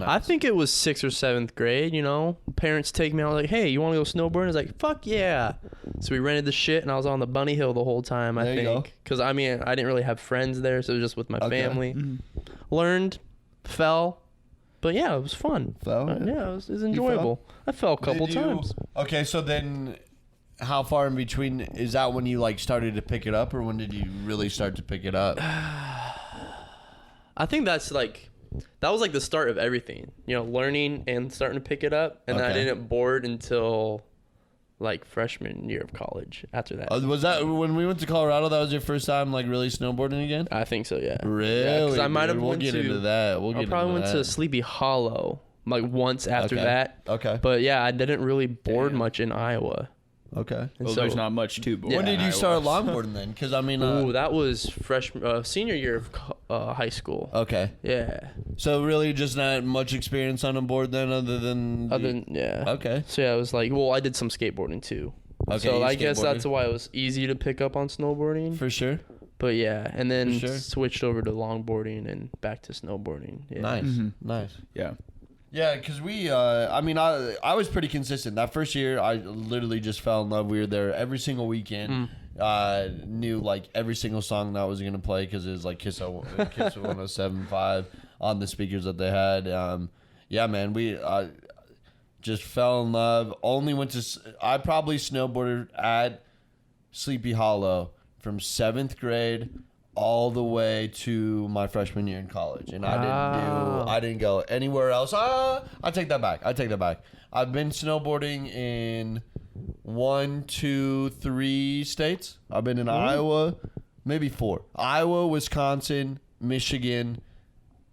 I think it was 6th or 7th grade, you know. Parents take me out like, "Hey, you want to go snowboarding?" I was like, "Fuck yeah." So we rented the shit, and I was on the bunny hill the whole time, I There you think. Because, I didn't really have friends there, so it was just with my family. Learned, fell. But yeah, it was fun. Fell? Yeah, it was enjoyable. I fell a couple times. Okay, so then how far in between is that when you like started to pick it up, or when did you really start to pick it up? I think that's like that was like the start of everything. You know, learning and starting to pick it up, and then I didn't board until like freshman year of college. After that, was that when we went to Colorado? That was your first time like really snowboarding again? I think so. Yeah. Really? Because I might have We'll get into that. I probably went to Sleepy Hollow like once after that. Okay. But yeah, I didn't really board much in Iowa. Okay. Well, there's not much to board. When did you start longboarding then? Because I mean, that was senior year of high school. Okay. Yeah. So really, just not much experience on a board then, other than. Yeah. Okay. So yeah, I was like, well, I did some skateboarding too. Okay. So I guess that's why it was easy to pick up on snowboarding. For sure. But yeah, and then switched over to longboarding and back to snowboarding. Yeah. Nice. Nice. Yeah. Yeah, because I was pretty consistent. That first year, I literally just fell in love. We were there every single weekend. Knew like every single song that I was going to play because it was like Kiss 107.5 on the speakers that they had. Yeah, man, we just fell in love. I probably snowboarded at Sleepy Hollow from 7th grade all the way to my freshman year in college, and I didn't go anywhere else. I take that back. I've been snowboarding in 1, 2, 3 states. I've been in Iowa, maybe 4. Iowa, Wisconsin, Michigan,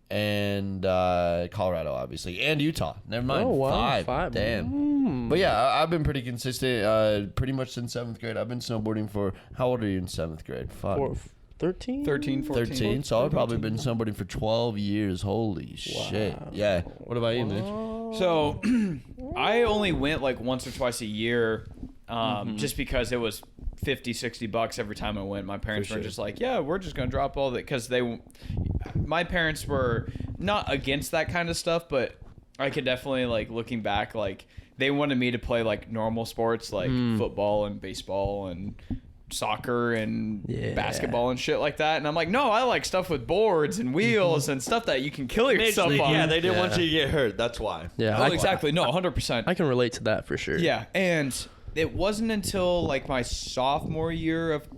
and Colorado, obviously, and Utah. Never mind. Oh, wow. 5. Damn. But yeah, I've been pretty consistent pretty much since 7th grade. I've been snowboarding for, how old are you in 7th grade? 13, 14. 13. So I've probably been snowboarding for 12 years. Holy shit. Yeah. What about you, Mitch? So I only went like once or twice a year, just because it was $50-$60 every time I went. My parents were just like, yeah, we're just gonna drop all that, because my parents were not against that kind of stuff, but I could definitely, like, looking back, like, they wanted me to play like normal sports like football and baseball and soccer and basketball and shit like that, and I'm like, no, I like stuff with boards and wheels and stuff that you can kill yourself on. Yeah, they didn't want you to get hurt. That's why. Yeah. Exactly. No, 100%. I can relate to that for sure. Yeah, and it wasn't until like my sophomore year of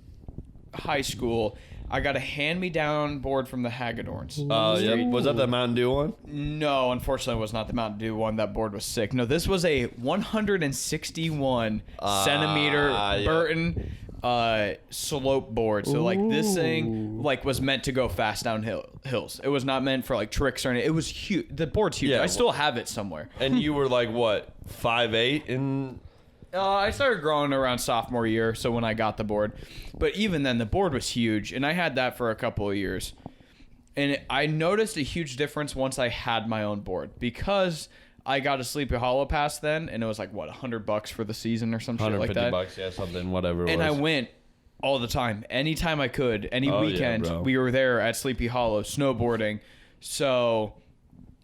high school I got a hand-me-down board from the Hagedorns. Yeah. Was that the Mountain Dew one? No, unfortunately, it was not the Mountain Dew one. That board was sick. No, this was a 161 centimeter Burton slope board. So like this thing like was meant to go fast down hills. It was not meant for like tricks or anything. It was huge. The board's huge. Yeah, I still have it somewhere. And you were like what, 5'8" in? I started growing around sophomore year, so when I got the board. But even then, the board was huge, and I had that for a couple of years. And I noticed a huge difference once I had my own board, because I got a Sleepy Hollow pass then, and it was like, what, $100 for the season or some shit like that? $150, yeah, something, whatever it and was. I went all the time, anytime I could, any weekend. Yeah, we were there at Sleepy Hollow snowboarding. So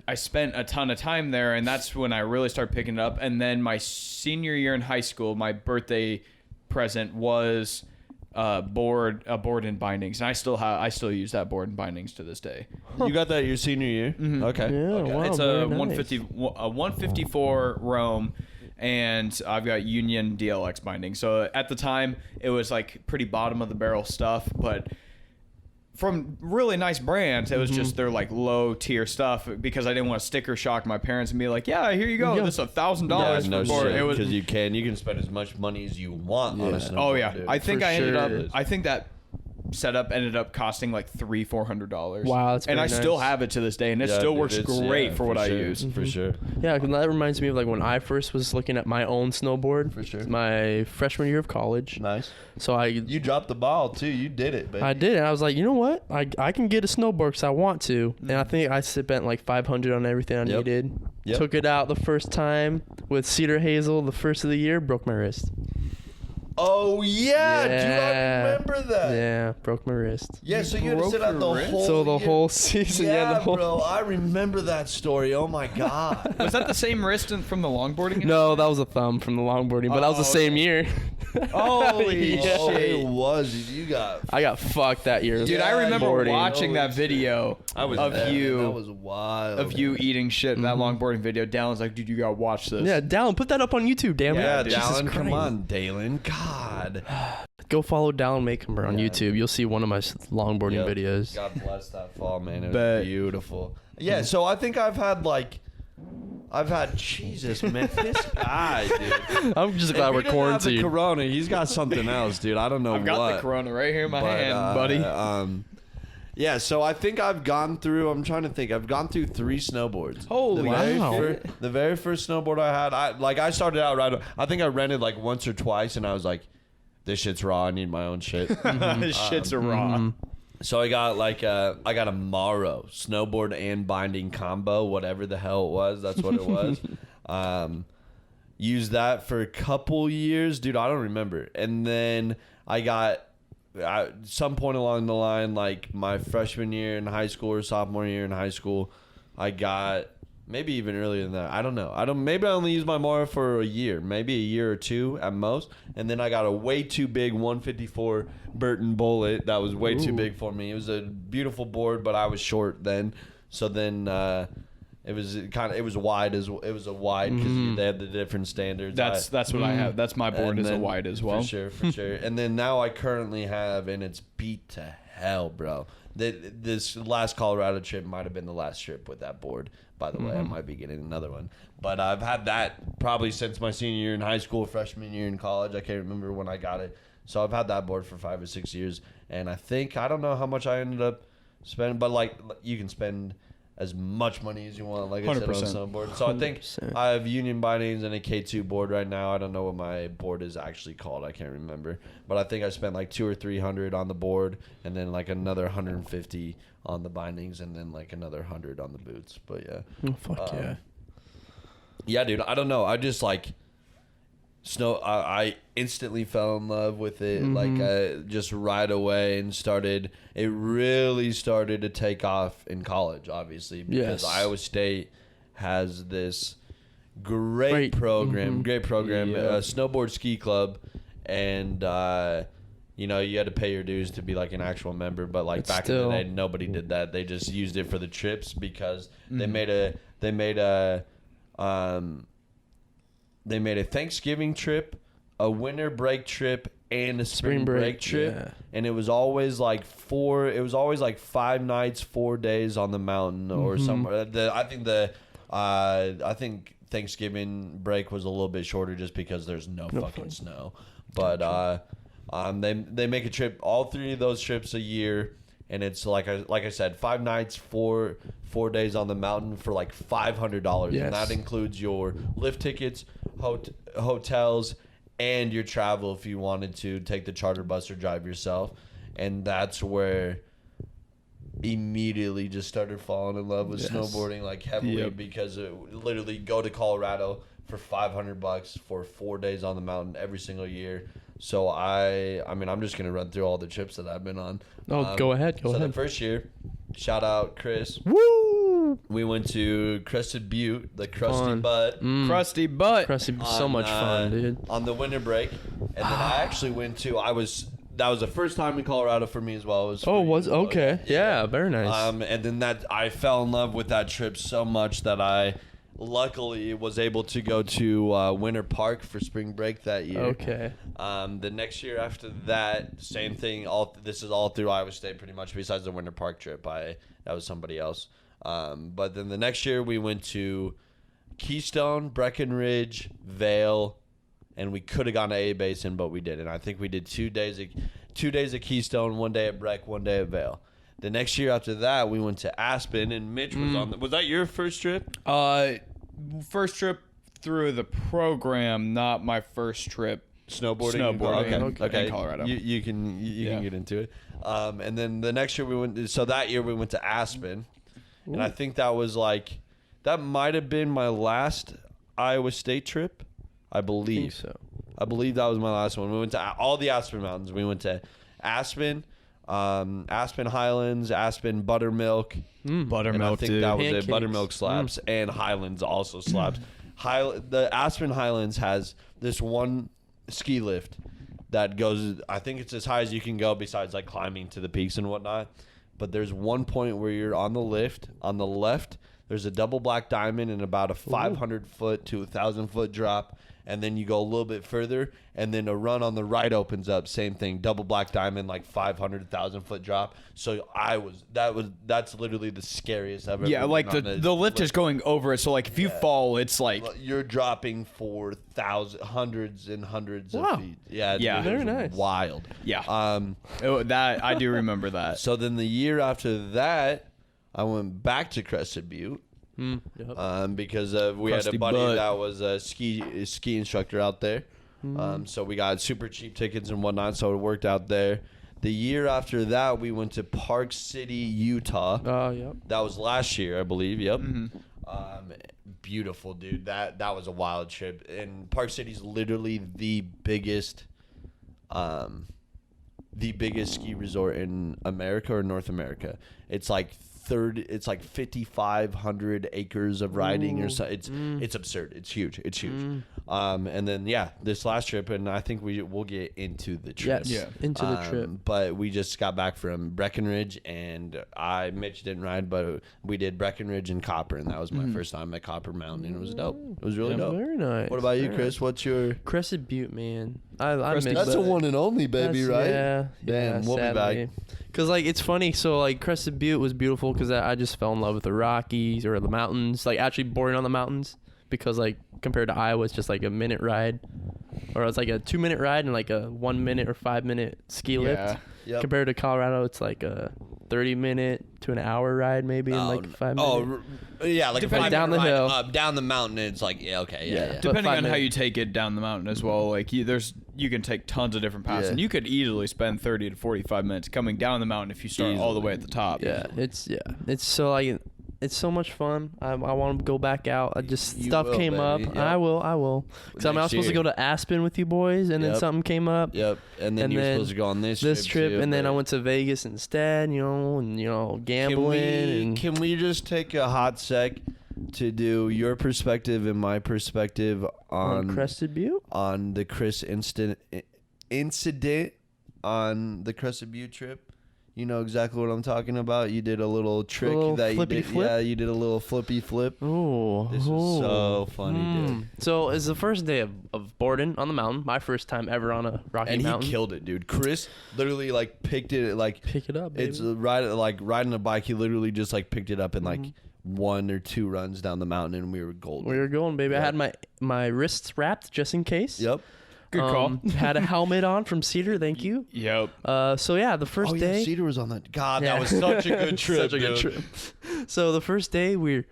I spent a ton of time there, and that's when I really started picking it up. And then my senior year in high school, my birthday present was board and bindings, and I still use that board and bindings to this day. You got that your senior year? Okay. Yeah, okay. wow, It's very a nice. 154 Rome, and I've got Union DLX binding. So at the time, it was like pretty bottom of the barrel stuff, but from really nice brands. It was just their like low tier stuff, because I didn't want to sticker shock my parents and be like, yeah, here you go. This is $1,000 No for shit, it. Was because you can spend as much money as you want on a snowboard. Oh yeah, dude. I think For I ended sure. up. I think that setup ended up costing like $300-$400. Wow, that's and I very still nice. have it to this day, and it Yeah, still dude, works it's- great yeah, for what I sure, use. For sure. Yeah, because that reminds me of like when I first was looking at my own snowboard. For sure. My freshman year of college. Nice. So You dropped the ball too. You did it, baby. I did, and I was like, you know what? I can get a snowboard because I want to, and I think I spent like $500 on everything I needed. Yep. Took it out the first time with Cedar Hazel, the first of the year, broke my wrist. Oh yeah, dude, I remember that. Yeah, broke my wrist. Yeah, so you had to broke sit out your the wrist? whole. So the whole season, Yeah, the whole. bro, I remember that story. Oh my god. Was that the same wrist from the longboarding? No, that was a thumb from the longboarding, but that was the same year. Holy Yeah. Oh, shit. it was. You got. I got fucked that year. Dude, I remember boarding. watching that video I was of there. you That was wild. of you eating shit in that longboarding video. Dallon's like, dude, you gotta watch this. Yeah, Dallin, put that up on YouTube, damn Yeah, it. Jesus Dallin, come Christ. on, Dalen. God. Go follow Dallin Makenber on Yeah. YouTube. You'll see one of my longboarding Yep. videos. God bless that fall, man. It was Bet. beautiful. Yeah, so I think I've had Jesus, man, this guy, dude. I'm just If glad he we're didn't have the quarantined. Corona, he's got something else, dude. I don't know I've got what. the Corona right here in my but, hand, buddy. Yeah, so I think I've gone through. I'm trying to think. I've gone through 3 snowboards. Holy Wow. The very first snowboard I had, I started out right. I think I rented like once or twice, and I was like, "This shit's raw. I need my own shit." Shit's a raw. So I got a Morrow snowboard and binding combo, whatever the hell it was. That's what it was. Used that for a couple years, dude. I don't remember. And then I got at some point along the line, like my freshman year in high school or sophomore year in high school, I got maybe even earlier than that. I don't know. Maybe I only used my Morrow for a year, maybe a year or two at most. And then I got a way too big 154 Burton Bullet that was way too big for me. It was a beautiful board, but I was short then. So then it was a wide because they had the different standards. That's what I have. That's my board is a wide as well. For sure. And then now I currently have, and it's beat to hell, bro. This last Colorado trip might have been the last trip with that board. By the way, I might be getting another one. But I've had that probably since my senior year in high school, freshman year in college. I can't remember when I got it. So I've had that board for 5 or 6 years. And I don't know how much I ended up spending, but like you can spend as much money as you want, like I said, on a 100%. snowboard. So I think 100%. I have union bindings and a K2 board right now. I don't know what my board is actually called. I can't remember. But I think I spent like $200 or $300 on the board, and then like another $150 on the bindings, and then like another $100 on the boots. But yeah. Oh, fuck yeah. Yeah, dude. I don't know. I just like I instantly fell in love with it, like just right away, and it really started to take off in college, obviously, because Yes. Iowa State has this great program, Yeah. snowboard ski club, and you had to pay your dues to be like an actual member, but like back in the day, nobody did that. They just used it for the trips because they made a Thanksgiving trip, a winter break trip, and a spring break trip. Yeah. And it was always like 5 nights, 4 days on the mountain or somewhere. I think Thanksgiving break was a little bit shorter just because there's no fucking snow. But they make a trip, all 3 of those trips a year. And it's like I said, 5 nights, 4 days on the mountain for like $500, Yes. and that includes your lift tickets, hotels, and your travel if you wanted to take the charter bus or drive yourself. And that's where immediately just started falling in love with snowboarding like heavily because it literally go to Colorado for $500 for 4 days on the mountain every single year. So I'm just gonna run through all the trips that I've been on. Go ahead. So the first year, shout out Chris. Woo! We went to Crested Butte, the Crusty Fun. Butt. Crusty butt. Crusty, so much fun, dude. On the winter break, and then I actually went to. That was the first time in Colorado for me as well. It was okay. Yeah, very nice. And then I fell in love with that trip so much that I luckily was able to go to Winter Park for spring break that year. Okay. The next year after that, same thing. This is all through Iowa State pretty much, besides the Winter Park trip. That was somebody else. But then the next year we went to Keystone, Breckenridge, Vail, and we could have gone to A Basin, but we didn't. I think we did 2 days at Keystone, 1 day at Breck, 1 day at Vail. The next year after that, we went to Aspen, and Mitch was on. Was that your first trip? First trip through the program, not my first trip. Snowboarding. Okay. In Colorado. You can get into it. And then the next year we went. So that year we went to Aspen, and I think that might have been my last Iowa State trip. I believe so. I believe that was my last one. We went to all the Aspen Mountains. We went to Aspen, Aspen Highlands, Aspen Buttermilk. Buttermilk, And I think dude. that was Pancakes. it. Buttermilk slaps, and Highlands also slaps. The Aspen Highlands has this one ski lift that goes, I think it's as high as you can go besides like climbing to the peaks and whatnot. But there's one point where you're on the lift. On the left, there's a double black diamond and about a 500 foot to 1,000 foot drop. and then you go a little bit further, and then a run on the right opens up. Same thing, double black diamond, like 500,000 foot drop. So that's literally the scariest I've ever. Yeah, like the lift is going over it. So like if you fall, it's like you're dropping for hundreds and hundreds of feet. Yeah, yeah, very nice, wild. Yeah, that I do remember that. So then the year after that, I went back to Crested Butte. Yep. Because we had a buddy that was a ski instructor out there. So we got super cheap tickets and whatnot, so it worked out there. The year after that, we went to Park City, Utah. Oh, yep. That was last year, I believe. Yep. Beautiful, dude. That was a wild trip. And Park City's literally the biggest ski resort in America or North America. It's like 5,500 acres of riding or so. It's absurd. It's huge. And then this last trip, and I think we'll get into the trip. Yes, into the trip. But we just got back from Breckenridge, and Mitch didn't ride, but we did Breckenridge and Copper, and that was my first time at Copper Mountain, and it was dope. It was really dope. Very nice. What about you, Chris? What's your Crested Butte, man? I miss That's that. a one and only, baby, right? Yeah. Damn, we'll be back. Cause like it's funny, so like Crested Butte was beautiful because I just fell in love with the Rockies or the mountains, like actually boarding on the mountains, because like compared to Iowa, it's just like a minute ride, or it's like a 2-minute ride and like a 1 minute or 5 minute ski lift. Yep. Compared to Colorado, it's like a 30-minute to an hour ride maybe in like 5 minutes. Yeah, like Depending down the hill, down the mountain. It's like yeah. Depending on how you take it down the mountain as well, like you can take tons of different paths, and you could easily spend 30 to 45 minutes coming down the mountain if you start all the way at the top. It's so like it's so much fun. I want to go back out. Stuff came up. Yep. I will. Because I was supposed to go to Aspen with you boys, and then something came up. Yep. And then you were supposed to go on this trip too, and then I went to Vegas instead. Gambling. Can we just take a hot sec to do your perspective and my perspective on Crested Butte, on the Chris incident on the Crested Butte trip? You know exactly what I'm talking about. You did a little trick you did. Flip? Yeah, you did a little flippy flip. Oh, this was so funny, dude. So it's the first day of boarding on the mountain. My first time ever on a rocky mountain. And he killed it, dude. Chris literally picked it pick it up. Baby. It's riding a bike. He literally just picked it up in 1 or 2 runs down the mountain, and we were golden. We were going, baby. Yep. I had my wrists wrapped just in case. Yep. Good call. Had a helmet on from Cedar. Thank you. Yep. So yeah, the first day. Cedar was on that. God, that was such a good trip. So the first day we're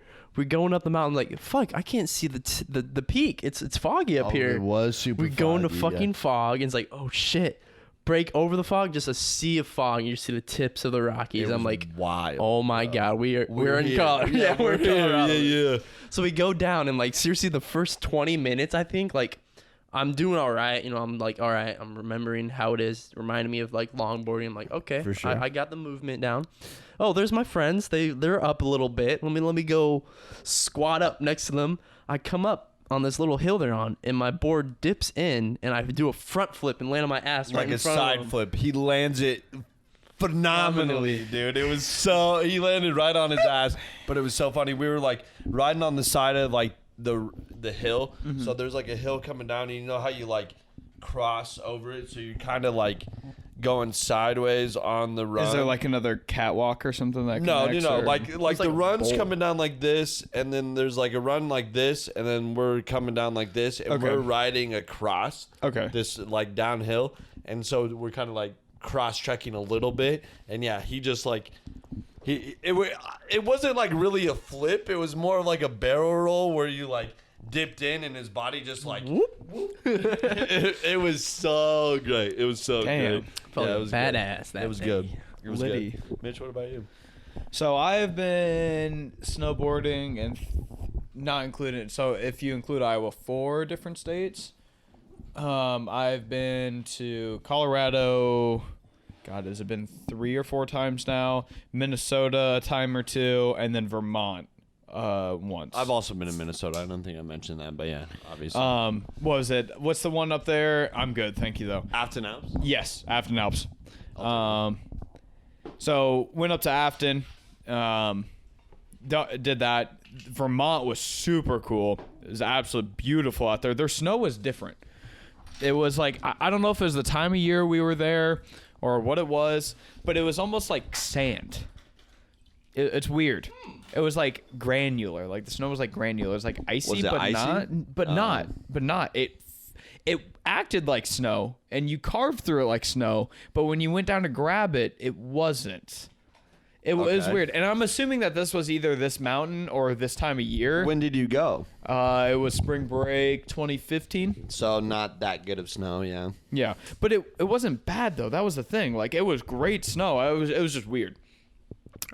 going up the mountain. Like fuck, I can't see the peak. It's foggy up here. It was super. We go into fucking fog, and it's like, oh shit. Break over the fog, just a sea of fog, and you see the tips of the Rockies. I'm like, wild. Oh my god, we're in Colorado. Yeah, we're in Colorado. Yeah. So we go down, and seriously, the first 20 minutes, I think I'm doing all right. I'm like, all right, I'm remembering how it is. Reminding me of longboarding. I'm like, okay, for sure. I got the movement down. Oh, there's my friends. They're up a little bit. Let me go squat up next to them. I come up on this little hill they're on, and my board dips in, and I do a front flip and land on my ass right in front of them. Like a side flip. He lands it phenomenally, dude. It was he landed right on his ass, but it was so funny. We were riding on the side of the hill. So there's a hill coming down, and you know how you cross over it, so you're kind of going sideways on the run. Is there another catwalk or something that connects? No. The run's coming down like this, and then there's a run like this, and then we're coming down like this, and we're riding across this downhill, and so we're kind of cross-trekking a little bit, and yeah, he just it wasn't really a flip, it was more of a barrel roll where you dipped in and his body just whoop, whoop. It was so great. It was so great. Yeah, it was badass. It was good. It was good. Mitch, what about you? So I have been snowboarding and not included. So if you include Iowa, 4 different states. I've been to Colorado. God, has it been 3 or 4 times now? Minnesota a time or 2, and then Vermont once. I've also been in Minnesota. I don't think I mentioned that, but yeah, obviously. What was it? What's the one up there? I'm good, thank you though. Afton Alps? Yes, Afton Alps. So went up to Afton, did that. Vermont was super cool. It was absolutely beautiful out there. Their snow was different. It was like, I don't know if it was the time of year we were there or what it was, but it was almost like sand. It's weird. It was like granular. Like the snow was like granular. It was like icy, Was it but icy? not. It acted like snow, and you carved through it like snow. But when you went down to grab it, it wasn't. It was weird. And I'm assuming that this was either this mountain or this time of year. When did you go? It was spring break 2015. So not that good of snow, yeah. Yeah, but it wasn't bad though. That was the thing. Like it was great snow. It was just weird.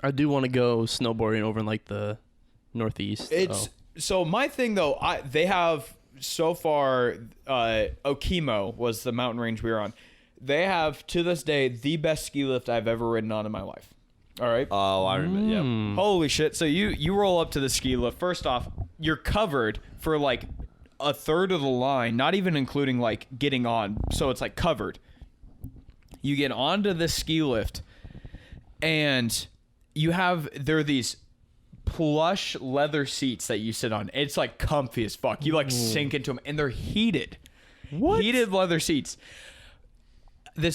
I do want to go snowboarding over in like the Northeast. So my thing though. They have so far. Okemo was the mountain range we were on. They have to this day the best ski lift I've ever ridden on in my life. All right. Oh, I remember. Yeah. Holy shit. So you roll up to the ski lift. First off, you're covered for like a third of the line, not even including like getting on. So it's like covered. You get onto the ski lift and there are these plush leather seats that you sit on. It's like comfy as fuck. You like sink into them and they're heated. What? Heated leather seats. You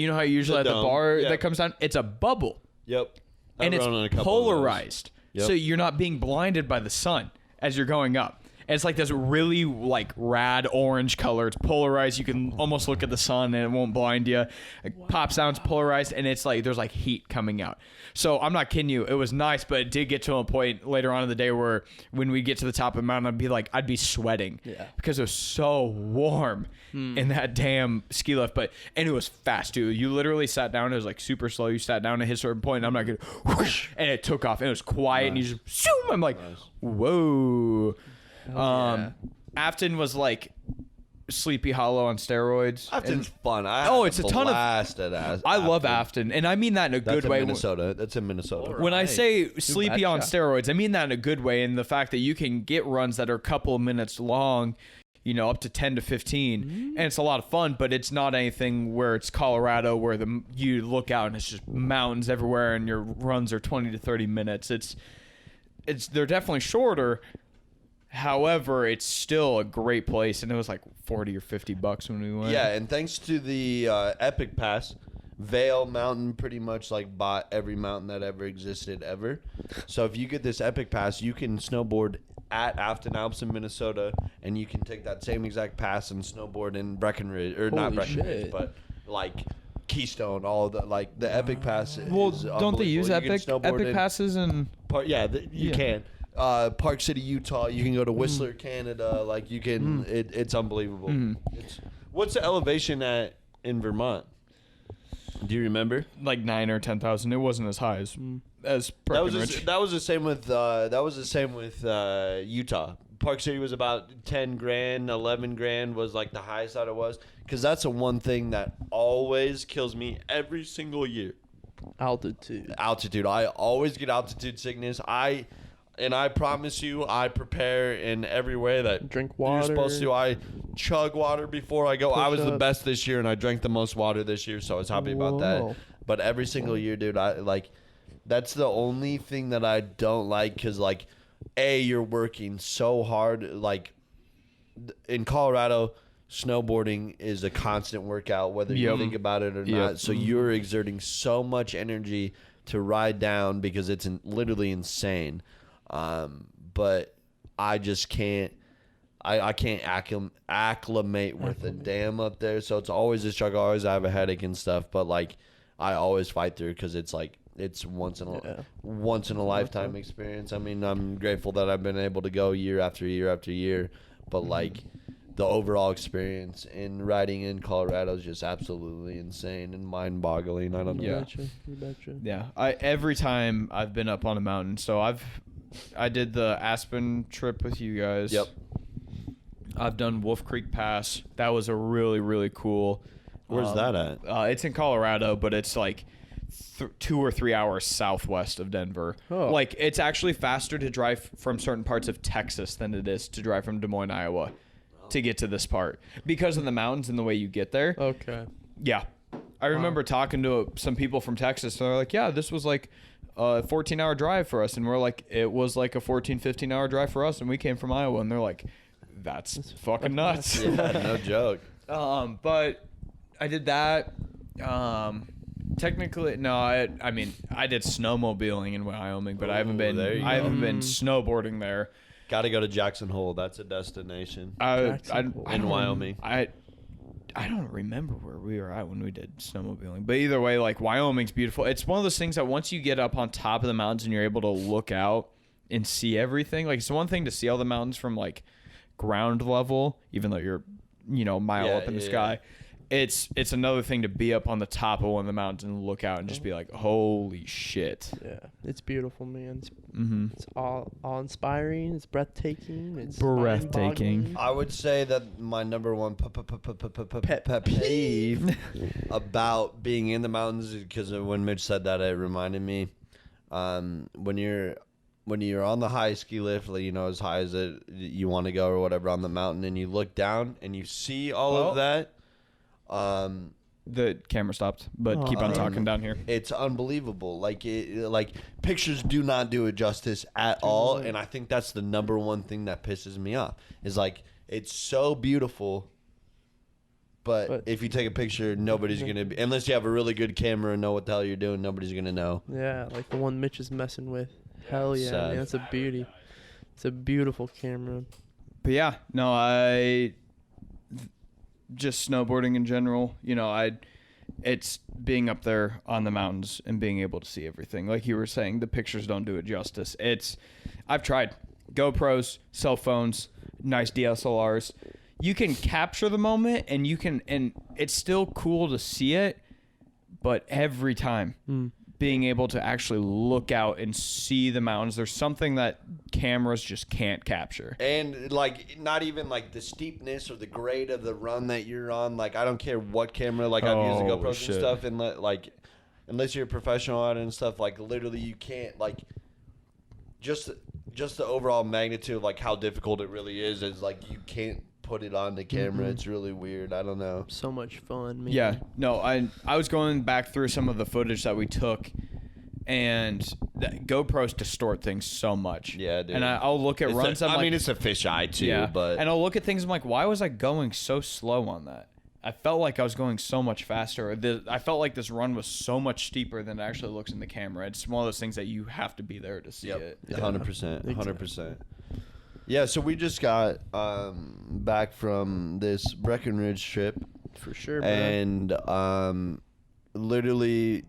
know how you usually at the bar that comes down? It's a bubble. Yep. And it's polarized. Yep. So you're not being blinded by the sun as you're going up. And it's like this really like rad orange color. It's polarized. You can almost look at the sun and it won't blind you. Pop sound's polarized and it's like there's like heat coming out. So I'm not kidding you. It was nice, but it did get to a point later on in the day where when we get to the top of the mountain, I'd be sweating because it was so warm in that damn ski lift. And it was fast too. You literally sat down. It was like super slow. You sat down at a certain point and I'm not good. Whoosh, and it took off and it was quiet and you just zoom. I'm like, whoa. Afton was like Sleepy Hollow on steroids. Afton's fun. It's a ton of. I love Afton, and I mean that in a good way. Minnesota. That's in Minnesota. When I say sleepy on steroids, I mean that in a good way. And the fact that you can get runs that are a couple of minutes long, up to 10 to 15, and it's a lot of fun. But it's not anything where it's Colorado, where you look out and it's just mountains everywhere, and your runs are 20 to 30 minutes. They're definitely shorter. However, it's still a great place, and it was like $40 or $50 when we went. Yeah, and thanks to the Epic Pass, Vail Mountain pretty much like bought every mountain that ever existed ever. So if you get this Epic Pass, you can snowboard at Afton Alps in Minnesota, and you can take that same exact pass and snowboard in Breckenridge, or not Breckenridge, but like Keystone. All of the Epic Pass. Well, don't they use Epic passes and? You can. Park City, Utah. You can go to Whistler, Canada. Like you can, it's unbelievable. What's the elevation in Vermont? Do you remember? Like 9,000 or 10,000. It wasn't as high as Breckenridge. That was the same with Utah. Park City was about 10 grand, 11 grand was like the highest that it was. Because that's the one thing that always kills me every single year. Altitude. I always get altitude sickness. And I promise you, I prepare in every way that drink water. You're supposed to. I chug water before I go. I was the best this year, and I drank the most water this year, so I was happy about that. But every single year, dude, that's the only thing that I don't like because, you're working so hard. Like, in Colorado, snowboarding is a constant workout, whether you think about it or not. So you're exerting so much energy to ride down because it's literally insane. But I just can't. I can't acclimate with the dam up there, so it's always a struggle. I always have a headache and stuff, but I always fight through because it's once in a lifetime experience. I mean, I'm grateful that I've been able to go year after year after year, but the overall experience in riding in Colorado is just absolutely insane and mind-boggling. I don't know. You betcha. Yeah, every time I've been up on a mountain, so I did the Aspen trip with you guys. Yep. I've done Wolf Creek Pass. That was a really, really cool. Where's that at? It's in Colorado, but it's like 2 or 3 hours southwest of Denver. Oh. It's actually faster to drive from certain parts of Texas than it is to drive from Des Moines, Iowa, to get to this part because of the mountains and the way you get there. Okay. Yeah. I remember talking to some people from Texas, and they're like, yeah, this was like a 14-hour drive for us. And we're like, it was like a 15-hour drive for us. And we came from Iowa. And they're like, that's fucking nuts. Yeah, no joke. But I did that. Technically, no. I mean, I did snowmobiling in Wyoming, but I haven't been snowboarding there. Got to go to Jackson Hole. That's a destination. In Wyoming. I don't remember where we were at when we did snowmobiling, but either way, like Wyoming's beautiful. It's one of those things that once you get up on top of the mountains and you're able to look out and see everything, like it's one thing to see all the mountains from like ground level, even though you're, a mile up in the sky. It's another thing to be up on the top of one of the mountains and look out and just be like, holy shit. Yeah, it's beautiful, man. It's all inspiring. It's breathtaking. It's breathtaking. I would say that my number one pet peeve about being in the mountains, because when Mitch said that, it reminded me when you're on the high ski lift, as high as you want to go or whatever on the mountain, and you look down and you see all of that. The camera stopped, but keep on talking down here. It's unbelievable. Like pictures do not do it justice at all, and I think that's the number one thing that pisses me off. Is like it's so beautiful, but if you take a picture, nobody's gonna be, unless you have a really good camera and know what the hell you're doing. Nobody's gonna know. Yeah, like the one Mitch is messing with. Hell yeah, man, that's a beauty. It's a beautiful camera. But yeah, no, just snowboarding in general, it's being up there on the mountains and being able to see everything. Like you were saying, the pictures don't do it justice. I've tried GoPros, cell phones, nice DSLRs. You can capture the moment and it's still cool to see it, but every time being able to actually look out and see the mountains, there's something that cameras just can't capture. And like not even like the steepness or the grade of the run that you're on. Like I don't care what camera, like I've used the GoPros and stuff, and like unless you're a professional at it and stuff, like literally you can't, like just the overall magnitude of like how difficult it really is like you can't put it on the camera. It's really weird. I don't know. So much fun, man. Yeah. No, I was going back through some of the footage that we took, and GoPros distort things so much. Yeah, dude. And I'll look at runs. I mean, it's a fisheye too, but and I'll look at things. I'm like, why was I going so slow on that? I felt like I was going so much faster. I felt like this run was so much steeper than it actually looks in the camera. It's one of those things that you have to be there to see it. 100%. 100%. Yeah, so we just got back from this Breckenridge trip. For sure, bro. And literally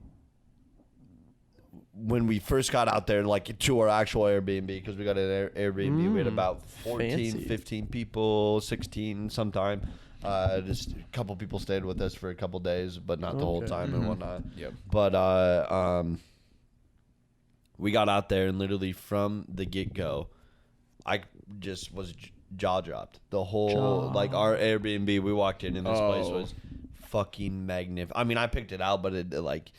when we first got out there, like to our actual Airbnb, because we got an Airbnb, we had about 15 people, 16 sometime. Just a couple people stayed with us for a couple days, but not the whole time and whatnot. Yep. But we got out there, and literally from the get-go, I just was jaw dropped. The whole like our Airbnb, we walked in and this place was fucking magnificent. I mean, I picked it out, but it like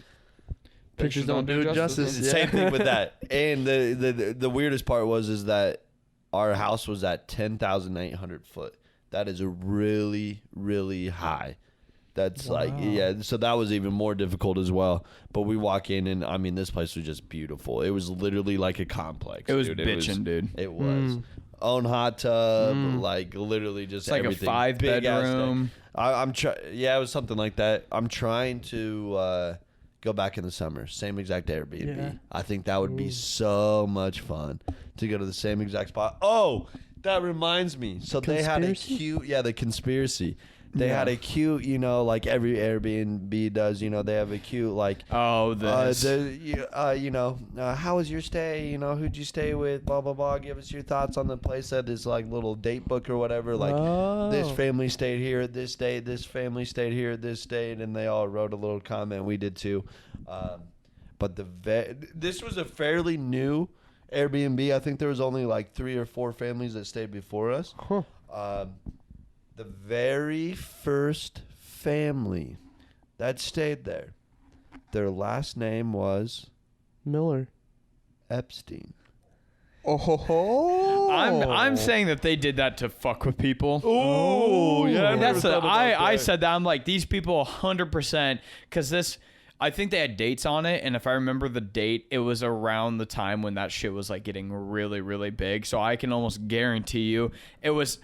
pictures don't do it justice. Yeah. Same thing with that. And the weirdest part is that our house was at 10,800 foot. That is really, really high. That's so that was even more difficult as well. But we walk in, and I mean, this place was just beautiful. It was literally like a complex. It was bitching, dude. It was. Own hot tub, like literally just like everything. A 5-bedroom. Yeah, it was something like that. I'm trying to go back in the summer. Same exact Airbnb. Yeah. I think that would be so much fun to go to the same exact spot. Oh, that reminds me. So they had a cute, the conspiracy. They had a cute, like every Airbnb does, they have a cute, like, how was your stay? Who'd you stay with? Blah, blah, blah. Give us your thoughts on the place at this, like, little date book or whatever. Like, this family stayed here at this date. This family stayed here at this date. And they all wrote a little comment. We did too. But this was a fairly new Airbnb. I think there was only like 3 or 4 families that stayed before us. The very first family that stayed there, their last name was Miller. Epstein. Oh, I'm saying that they did that to fuck with people. Oh, yeah. I said that. I'm like, these people 100%, because I think they had dates on it, and if I remember the date, it was around the time when that shit was like getting really, really big. So I can almost guarantee you it was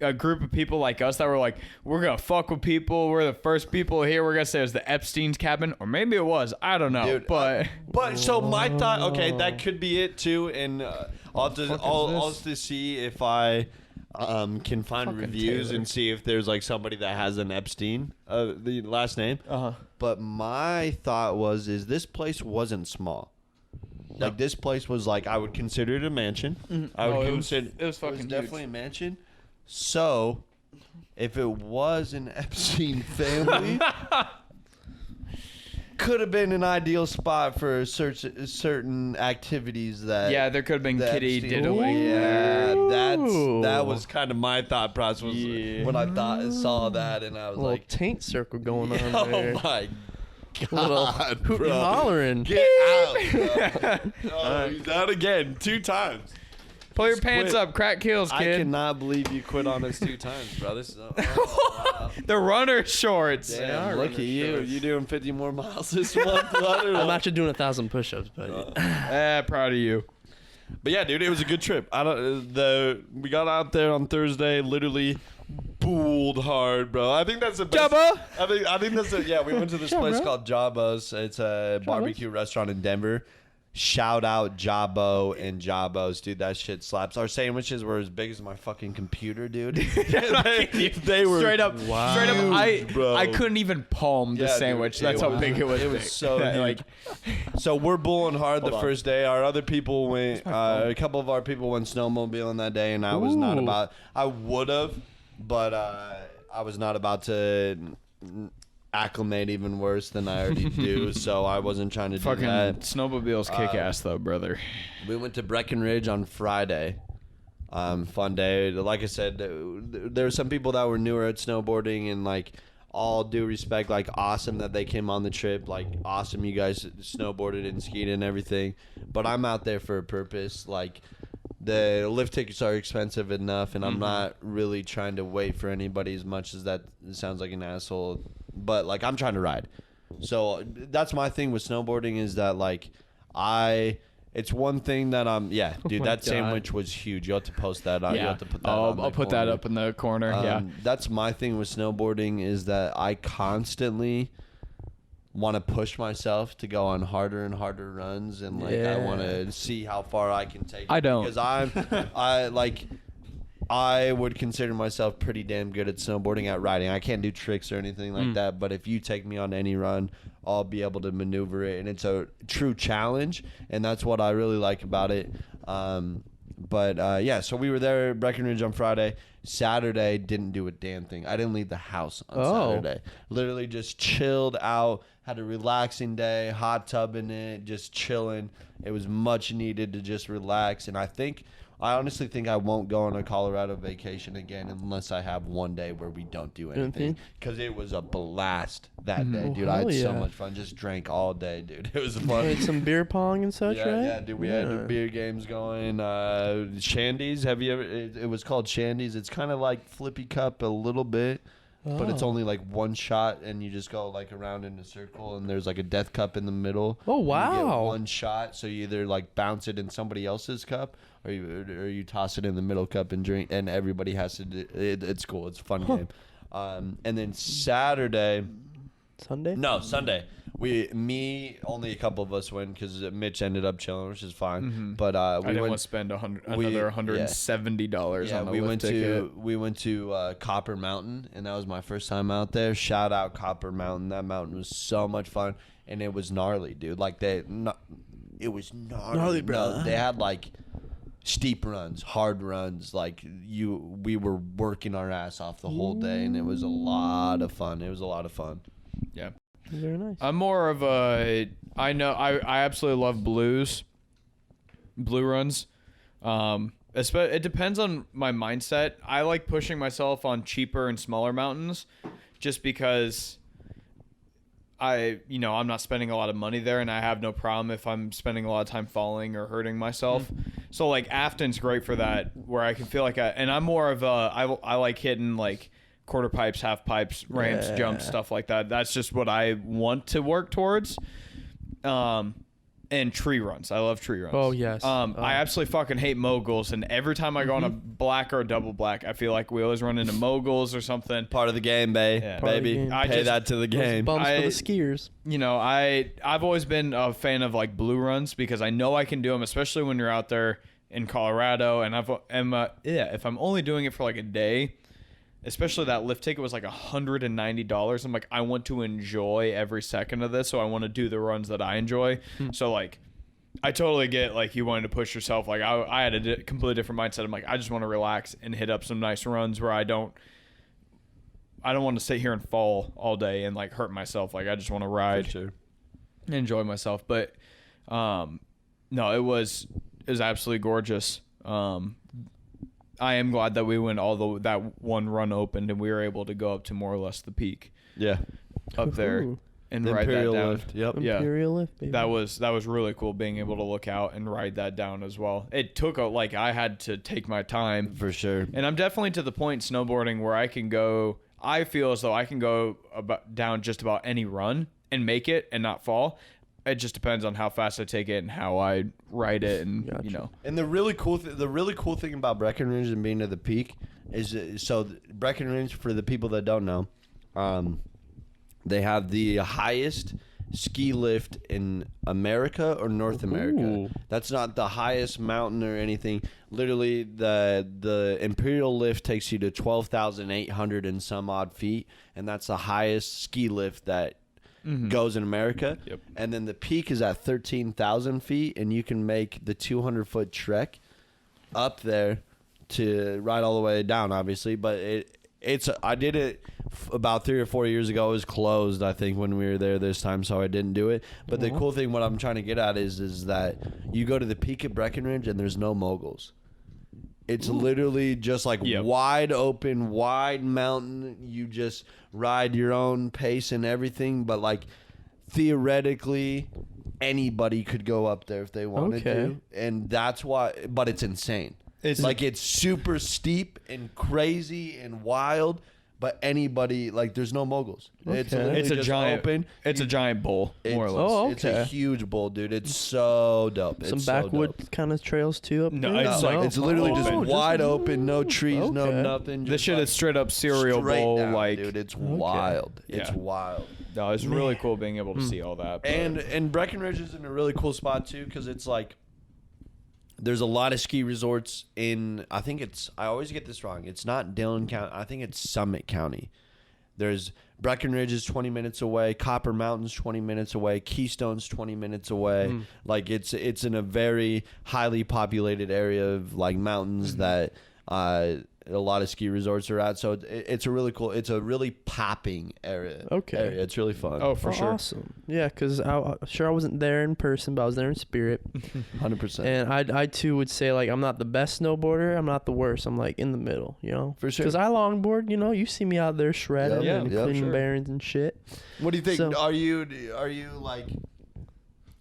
a group of people like us that were like, we're gonna fuck with people. We're the first people here. We're gonna say it was the Epstein's cabin, or maybe it was. I don't know. Dude, but so my thought, okay, that could be it too, and I'll have to see if I can find Fucking reviews Taylor. and see if there's like somebody that has an Epstein, the last name. But my thought is this place wasn't small. Like this place was like, I would consider it a mansion. I would consider it was fucking definitely huge. a mansion. So if it was an Epstein family, could have been an ideal spot for certain activities that. Yeah, there could have been kitty Epstein- diddling. Yeah, Ooh. that was kind of my thought process when I saw that, and I was A little like, taint circle going on there. oh my Little god, hootin' bro. hollering. Get out, bro. Oh, he's out again 2 times. Pull your Just pants quit. up, crack heels, I kid. cannot believe you quit on us 2 times, bro. This is wow. The runner shorts. Damn, look at running you. shorts. You doing 50 more miles this month? Brother? I'm actually doing 1,000 push-ups, but Proud of you. But yeah, dude, it was a good trip. We got out there on Thursday, literally booled hard, bro. I think that's the best. Jabba? I think that's it. Yeah, we went to this place called Jabbo's. It's a barbecue restaurant in Denver. Shout out Jabbo and Jabbo's, dude. That shit slaps. Our sandwiches were as big as my fucking computer, dude. they were Straight up. wow. Straight up. Huge, bro. I couldn't even palm the Yeah, dude, sandwich. it That's how was- big it was. it was big. so like. So we're bulling hard the on. first day. Our other people went. A couple of our people went snowmobiling that day, and I was not Ooh. about. I would have, but I was not about to acclimate even worse than I already do. So I wasn't trying to do Fucking that. snowmobiles kick ass though, brother. We went to Breckenridge on Friday. Fun day. Like I said, there were some people that were newer at snowboarding, and like all due respect, like awesome that they came on the trip. Like awesome, you guys snowboarded and skied and everything. But I'm out there for a purpose. Like the lift tickets are expensive enough, and I'm not really trying to wait for anybody as much as that sounds like an asshole. But like I'm trying to ride. So that's my thing with snowboarding is that like it's one thing that dude, my that God. sandwich was huge. You have to post that out. You Yeah. have to put that on the I'll put that corner. up in the corner. Yeah. That's my thing with snowboarding is that I constantly want to push myself to go on harder and harder runs, and like I want to see how far I can take it. I don't. because I would consider myself pretty damn good at snowboarding, at riding. I can't do tricks or anything like that, but if you take me on any run, I'll be able to maneuver it, and it's a true challenge, and that's what I really like about it. So we were there at Breckenridge on Friday. Saturday, didn't do a damn thing. I didn't leave the house on Saturday. Literally just chilled out, had a relaxing day, hot tub in it, just chilling. It was much needed to just relax, and I honestly think I won't go on a Colorado vacation again unless I have one day where we don't do anything. Because it was a blast that day, dude. I had hell so yeah. much fun. Just drank all day, dude. It was fun. Played some beer pong and such, right? Yeah, dude. We had beer games going. Shandy's. Have you ever? It was called Shandy's. It's kind of like Flippy Cup a little bit. But it's only like one shot, and you just go like around in a circle, and there's like a death cup in the middle. Oh, And you get wow. one shot, so you either like bounce it in somebody else's cup, or you toss it in the middle cup and drink, and everybody has to do it. It's cool. It's a fun game. And then Sunday. Only a couple of us went because Mitch ended up chilling, which is fine. But I didn't want to spend another $170 on a lift ticket. We went to Copper Mountain, and that was my first time out there. Shout out Copper Mountain. That mountain was so much fun, and it was gnarly, dude. Like it was gnarly, bro. They had like steep runs, hard runs. Like we were working our ass off the whole day, and it was a lot of fun. Yeah. Very nice. I'm more of I absolutely love blue runs. It depends on my mindset. I like pushing myself on cheaper and smaller mountains just because I'm not spending a lot of money there, and I have no problem if I'm spending a lot of time falling or hurting myself. So like Afton's great for that, where I can feel like and I'm more of I like hitting like quarter pipes, half pipes, ramps, jumps, stuff like that. That's just what I want to work towards. And tree runs. I love tree runs. Oh, yes. I absolutely fucking hate moguls. And every time I go on a black or a double black, I feel like we always run into moguls or something. Part of the game, baby. I Pay that to the game. Bumps for the skiers. You know, I've always been a fan of like blue runs because I know I can do them, especially when you're out there in Colorado. And if I'm only doing it for like a day, especially that lift ticket was like $190. I'm like, I want to enjoy every second of this, so I want to do the runs that I enjoy. So like, I totally get like you wanting to push yourself. Like I had a completely different mindset. I'm like, I just want to relax and hit up some nice runs where I don't want to sit here and fall all day and like hurt myself. Like I just want to ride and enjoy myself. But no, it was absolutely gorgeous. I am glad that we went that one run opened and we were able to go up to more or less the peak. Yeah. Up there and ride Imperial that down. lift. Yep. Imperial lift, baby. That was really cool being able to look out and ride that down as well. It took I had to take my time. For sure. And I'm definitely to the point snowboarding where I feel as though I can go down just about any run and make it and not fall. It just depends on how fast I take it and how I ride it, and Gotcha. you know. And the really cool thing about Breckenridge and being at the peak is Breckenridge, for the people that don't know, they have the highest ski lift in America or North America. That's not the highest mountain or anything. Literally, the Imperial lift takes you to 12,800 and some odd feet, and that's the highest ski lift that goes in America. Yep. And then the peak is at 13,000 feet, and you can make the 200-foot trek up there to ride all the way down, obviously. But I did it about 3 or 4 years ago. It was closed, I think, when we were there this time, so I didn't do it. But the cool thing, what I'm trying to get at is that you go to the peak at Breckenridge and there's no moguls. It's literally just like wide open, wide mountain. You just ride your own pace and everything. But like theoretically, anybody could go up there if they wanted to. And that's why, but it's insane. It's super steep and crazy and wild. But anybody, like, there's no moguls. It's a giant open. It's a giant bowl, more or less. Oh, okay. It's a huge bowl, dude. It's so dope. Some backwood kind of trails too up there. It's literally just wide open, no trees, no nothing. This shit is straight up cereal bowl, down, like, dude. It's wild. Yeah. It's wild. No, it's really cool being able to see all that. But. And Breckenridge is in a really cool spot too, because it's like there's a lot of ski resorts in. I always get this wrong. It's not Dillon County. I think it's Summit County. There's Breckenridge is 20 minutes away. Copper Mountain's 20 minutes away. Keystone's 20 minutes away. Like it's in a very highly populated area of like mountains that a lot of ski resorts are at. So it's a really cool. It's a really popping area. Area. It's really fun. Oh, for sure. Awesome. Yeah, because I wasn't there in person, but I was there in spirit. 100%. And I too would say, like, I'm not the best snowboarder. I'm not the worst. I'm like in the middle, you know? For sure. Because I longboard, you know? You see me out there shredding and cleaning bearings and shit. What do you think? So, are you like?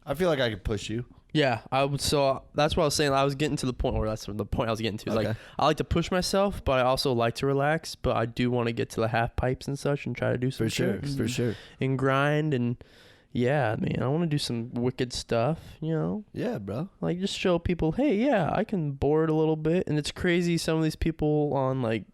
I feel like I could push you. Yeah, I would. So that's what I was saying. I was getting to the point where that's the point I was getting to. Like, I like to push myself, but I also like to relax. But I do want to get to the half pipes and such and try to do some tricks for sure, and grind and yeah, man, I want to do some wicked stuff. You know? Yeah, bro. Like just show people, hey, yeah, I can board a little bit. And it's crazy. Some of these people on like,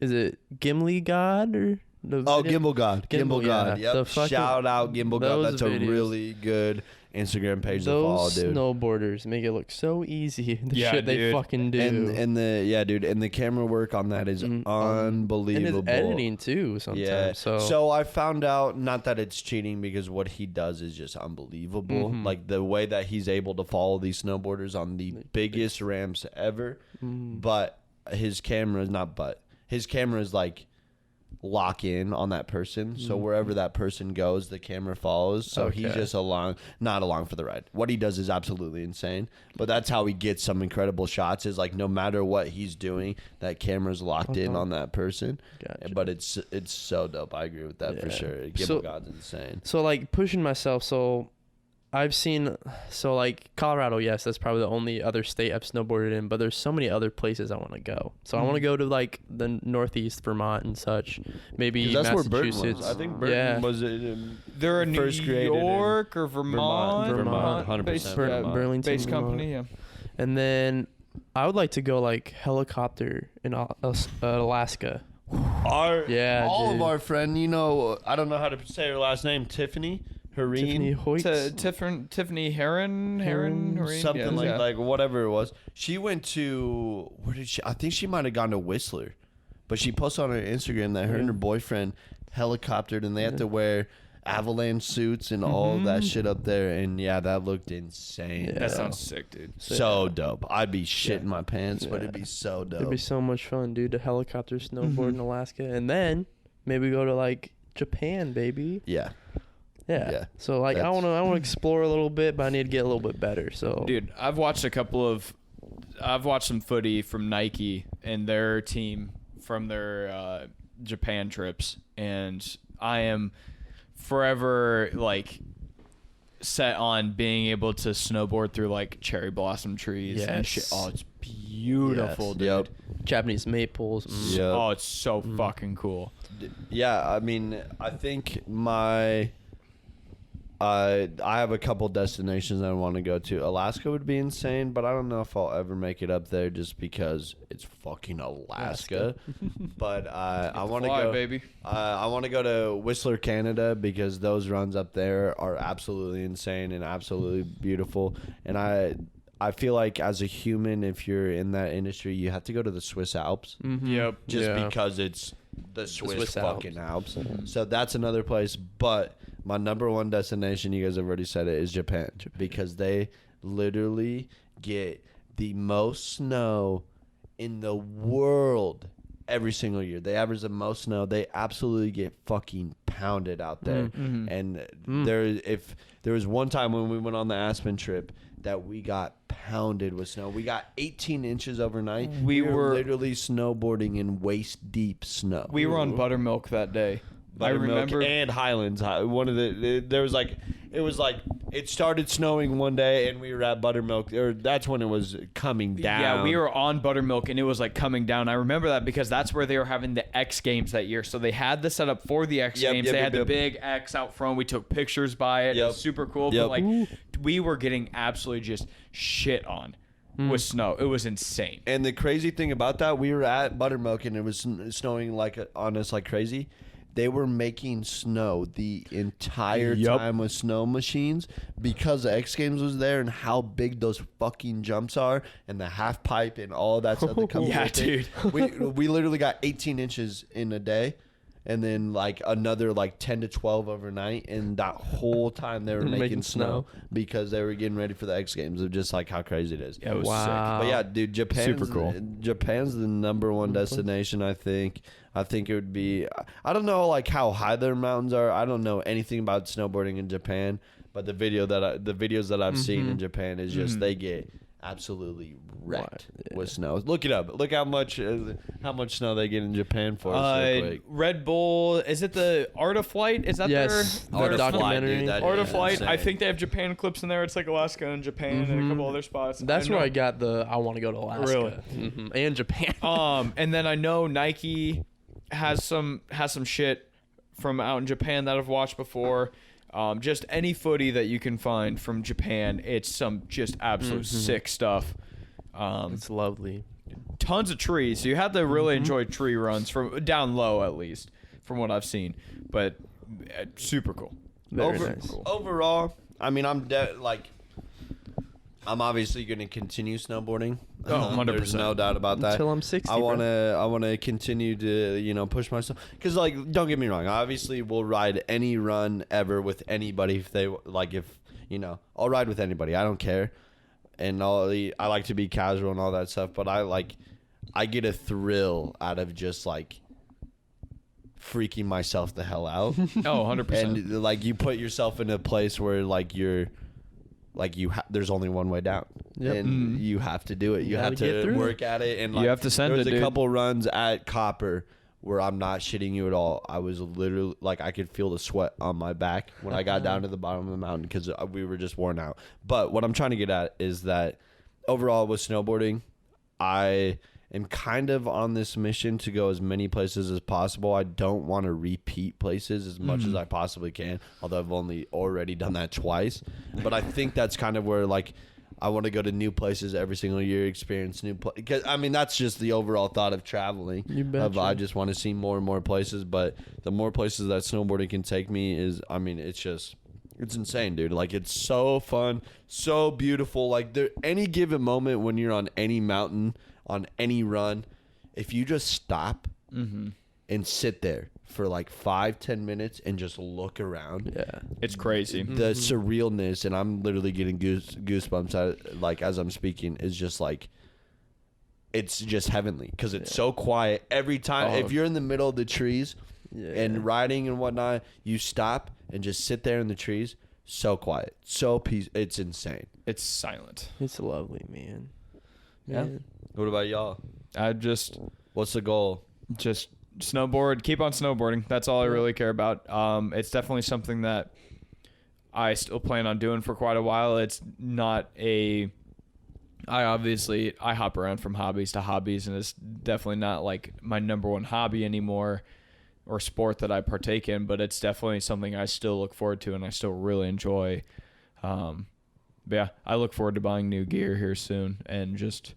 is it Gimli God or? Gimbal God. Gimbal God. Yep. Shout out Gimbal God. That's videos. A really good Instagram page to follow, dude. Those snowboarders make it look so easy. The shit they fucking do. And the camera work on that is unbelievable. And his editing too sometimes. Yeah. So I found out, not that it's cheating, because what he does is just unbelievable. Like the way that he's able to follow these snowboarders on the biggest ramps ever. But his camera is like lock in on that person, so wherever that person goes, the camera follows. So he's just not along for the ride. What he does is absolutely insane, but that's how he gets some incredible shots, is like no matter what he's doing, that camera's locked in on that person. Gotcha. But it's so dope. I agree with that for sure. Gimbal God's insane. So like pushing myself, so I've seen, so like Colorado, yes, that's probably the only other state I've snowboarded in, but there's so many other places I want to go. So I want to go to like the Northeast, Vermont and such, maybe that's where Burton Massachusetts. was. I think Burton was in They're in New York or Vermont. Vermont, 100%. Based, Burlington, based Vermont. company, yeah. And then I would like to go like helicopter in Alaska. all dude. of our friend, you know, I don't know how to say her last name, Tiffany Tiffany Hoyts. Tiffany Heron, something like whatever it was. She went to, where did she? I think she might have gone to Whistler, but she posted on her Instagram that her and her boyfriend helicoptered, and they had to wear avalanche suits and all that shit up there, and that looked insane. Yeah. That sounds sick, dude. So dope. I'd be shitting my pants, but it'd be so dope. It'd be so much fun, dude, to helicopter snowboard in Alaska, and then maybe go to like Japan, baby. Yeah. So like I want to explore a little bit, but I need to get a little bit better. So dude, I've watched some footy from Nike and their team from their Japan trips, and I am forever like set on being able to snowboard through like cherry blossom trees and shit. Oh, it's beautiful, dude. Yep. Japanese maples. Yep. Oh, it's so fucking cool. Yeah, I mean, I think I have a couple destinations I want to go to. Alaska would be insane, but I don't know if I'll ever make it up there just because it's fucking Alaska. But I want to go, baby. I want to go to Whistler, Canada, because those runs up there are absolutely insane and absolutely beautiful. And I feel like as a human, if you're in that industry, you have to go to the Swiss Alps. Yep. Just because it's the Swiss fucking Alps. So that's another place. But my number one destination, you guys have already said it, is Japan. Because they literally get the most snow in the world every single year. They average the most snow. They absolutely get fucking pounded out there. And if there was one time when we went on the Aspen trip that we got pounded with snow. We got 18 inches overnight. We were literally snowboarding in waist deep snow. We were on Buttermilk that day. Buttermilk I remember, and Highlands. One of it started snowing one day and we were at Buttermilk, or that's when it was coming down. Yeah, we were on Buttermilk and it was like coming down. I remember that because that's where they were having the X Games that year. So they had the setup for the X Games. They had the big X out front. We took pictures by it. It was super cool. But like we were getting absolutely just shit on with snow. It was insane. And the crazy thing about that, we were at Buttermilk and it was snowing on us like crazy. They were making snow the entire time with snow machines because the X Games was there and how big those fucking jumps are and the half pipe and all that stuff that comes with it. Dude. We literally got 18 inches in a day and then like another like 10 to 12 overnight, and that whole time they were making snow because they were getting ready for the X Games of just like how crazy it is. Yeah, it was sick. But yeah, dude, super cool. Japan's the number one destination, I think. I think it would be, I don't know like how high their mountains are. I don't know anything about snowboarding in Japan, but the videos that I've seen in Japan is just they get absolutely wrecked with snow. Look it up. Look how much snow they get in Japan for us real quick. Red Bull, is it the Art of Flight? Is that their Art of documentary? Flight, dude, Art of Flight. I think they have Japan clips in there. It's like Alaska and Japan and a couple other spots. That's where I got the I want to go to Alaska. Really? And Japan. And then I know Nike has some shit from out in Japan that I've watched before. Just any footy that you can find from Japan, it's some just absolute sick stuff. It's lovely. Tons of trees. So you have to really enjoy tree runs from down low, at least from what I've seen. But super cool. Very nice. Cool. Overall, I mean, I'm obviously going to continue snowboarding. Oh, 100%. There's no doubt about that. Until I'm 60. I want to continue to, push myself. Because, like, don't get me wrong. Obviously, we'll ride any run ever with anybody I'll ride with anybody. I don't care. And I like to be casual and all that stuff. But I get a thrill out of just, like, freaking myself the hell out. Oh, 100%. And, like, you put yourself in a place where, like, you're... Like there's only one way down, and you have to do it. You have to work at it, and like, you have to send there it. was a couple runs at Copper where I'm not shitting you at all. I was literally like, I could feel the sweat on my back when I got down to the bottom of the mountain because we were just worn out. But what I'm trying to get at is that overall with snowboarding, I am kind of on this mission to go as many places as possible. I don't want to repeat places as much as I possibly can, although I've only already done that twice. But I think that's kind of where, like, I want to go to new places every single year, experience new places. Because, I mean, that's just the overall thought of traveling. You betcha. I just want to see more and more places. But the more places that snowboarding can take me is, I mean, it's insane, dude. Like, it's so fun, so beautiful. Like, any given moment when you're on any mountain, on any run, if you just stop and sit there for like 5-10 minutes and just look around, it's crazy. The surrealness, and I'm literally getting goosebumps like as I'm speaking, is just like, it's just heavenly because it's so quiet every time. If you're in the middle of the trees and riding and whatnot, you stop and just sit there in the trees. So quiet, so peace. It's insane. It's silent. It's lovely, man. Yeah. What about y'all? What's the goal? Just snowboard, keep on snowboarding. That's all I really care about. It's definitely something that I still plan on doing for quite a while. It's not I hop around from hobbies to hobbies, and it's definitely not like my number one hobby anymore or sport that I partake in, but it's definitely something I still look forward to and I still really enjoy. But yeah, I look forward to buying new gear here soon and just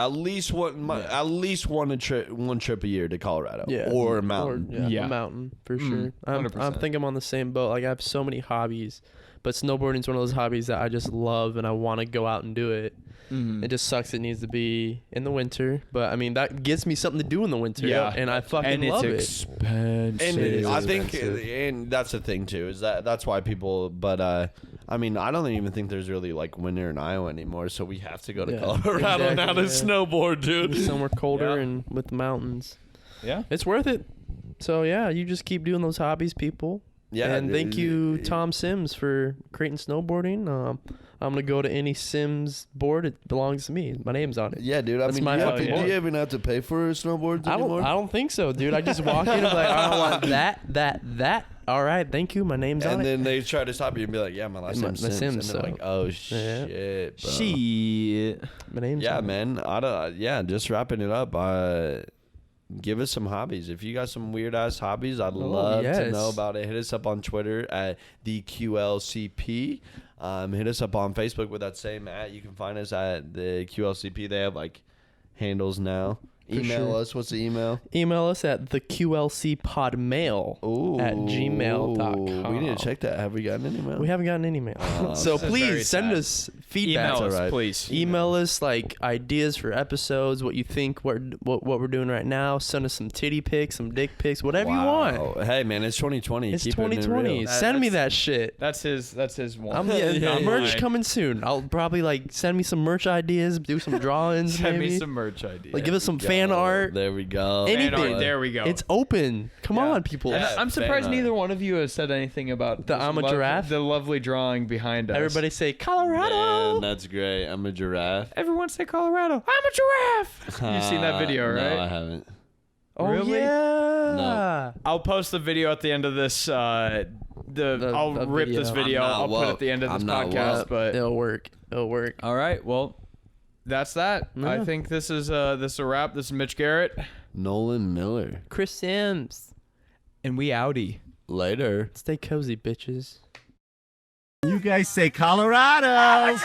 at least one trip a year to Colorado, or a mountain. A mountain for sure. I think I'm on the same boat. Like, I have so many hobbies, but snowboarding is one of those hobbies that I just love and I want to go out and do it. It just sucks it needs to be in the winter, but I mean that gives me something to do in the winter. And I fucking love it. Expensive. And I think, and that's the thing too, is that's why people. But I mean, I don't even think there's really like winter in Iowa anymore, so we have to go to Colorado now to snowboard, dude. Somewhere colder and with the mountains. Yeah, it's worth it. So yeah, you just keep doing those hobbies, people. Yeah, and thank you, Tom Sims, for creating snowboarding. I'm gonna go to any Sims board. It belongs to me. My name's on it. Yeah, dude. I mean, do you even have to pay for snowboards anymore? I don't think so, dude. I just walk in and be like, I don't want that. All right, thank you. My name's on it. And then they try to stop you and be like, yeah, my last name's Sims. And they're like, oh shit, bro. Shit. My name's on man. Just wrapping it up. Give us some hobbies. If you got some weird ass hobbies, I'd love to know about it. Hit us up on Twitter at the QLCP. Hit us up on Facebook with that same @ You can find us at the QLCP. They have like handles now. Email us. What's the email? Email us at theqlcpodmail@gmail.com. We need to check that. Have we gotten any mail? We haven't gotten any mail. So please send us feedback. Email us, please. Email us like ideas for episodes, what you think what we're doing right now. Send us some titty pics, some dick pics, whatever you want. Hey man, it's 2020. It's 2020. Send me that shit. That's his one. Merch coming soon. I'll probably like send me some merch ideas, do some drawings. Send me some merch ideas. Like give us some fan art. There we go. Anything. Fan art, there we go. It's open. Come on, people. Yeah, I'm surprised neither one of you has said anything about I'm a giraffe. The lovely drawing behind us. Everybody say Colorado. Man, that's great. I'm a giraffe. Everyone say Colorado. I'm a giraffe. You've seen that video, right? No, I haven't. Oh, really? Yeah. No. I'll post the video at the end of this. I'll rip this video. I'll put it at the end of this podcast. But it'll work. All right. Well, that's that. Yeah. I think this is a wrap. This is Mitch Garrett, Nolan Miller, Chris Sims, and we outie. Later. Stay cozy, bitches. You guys say Colorado.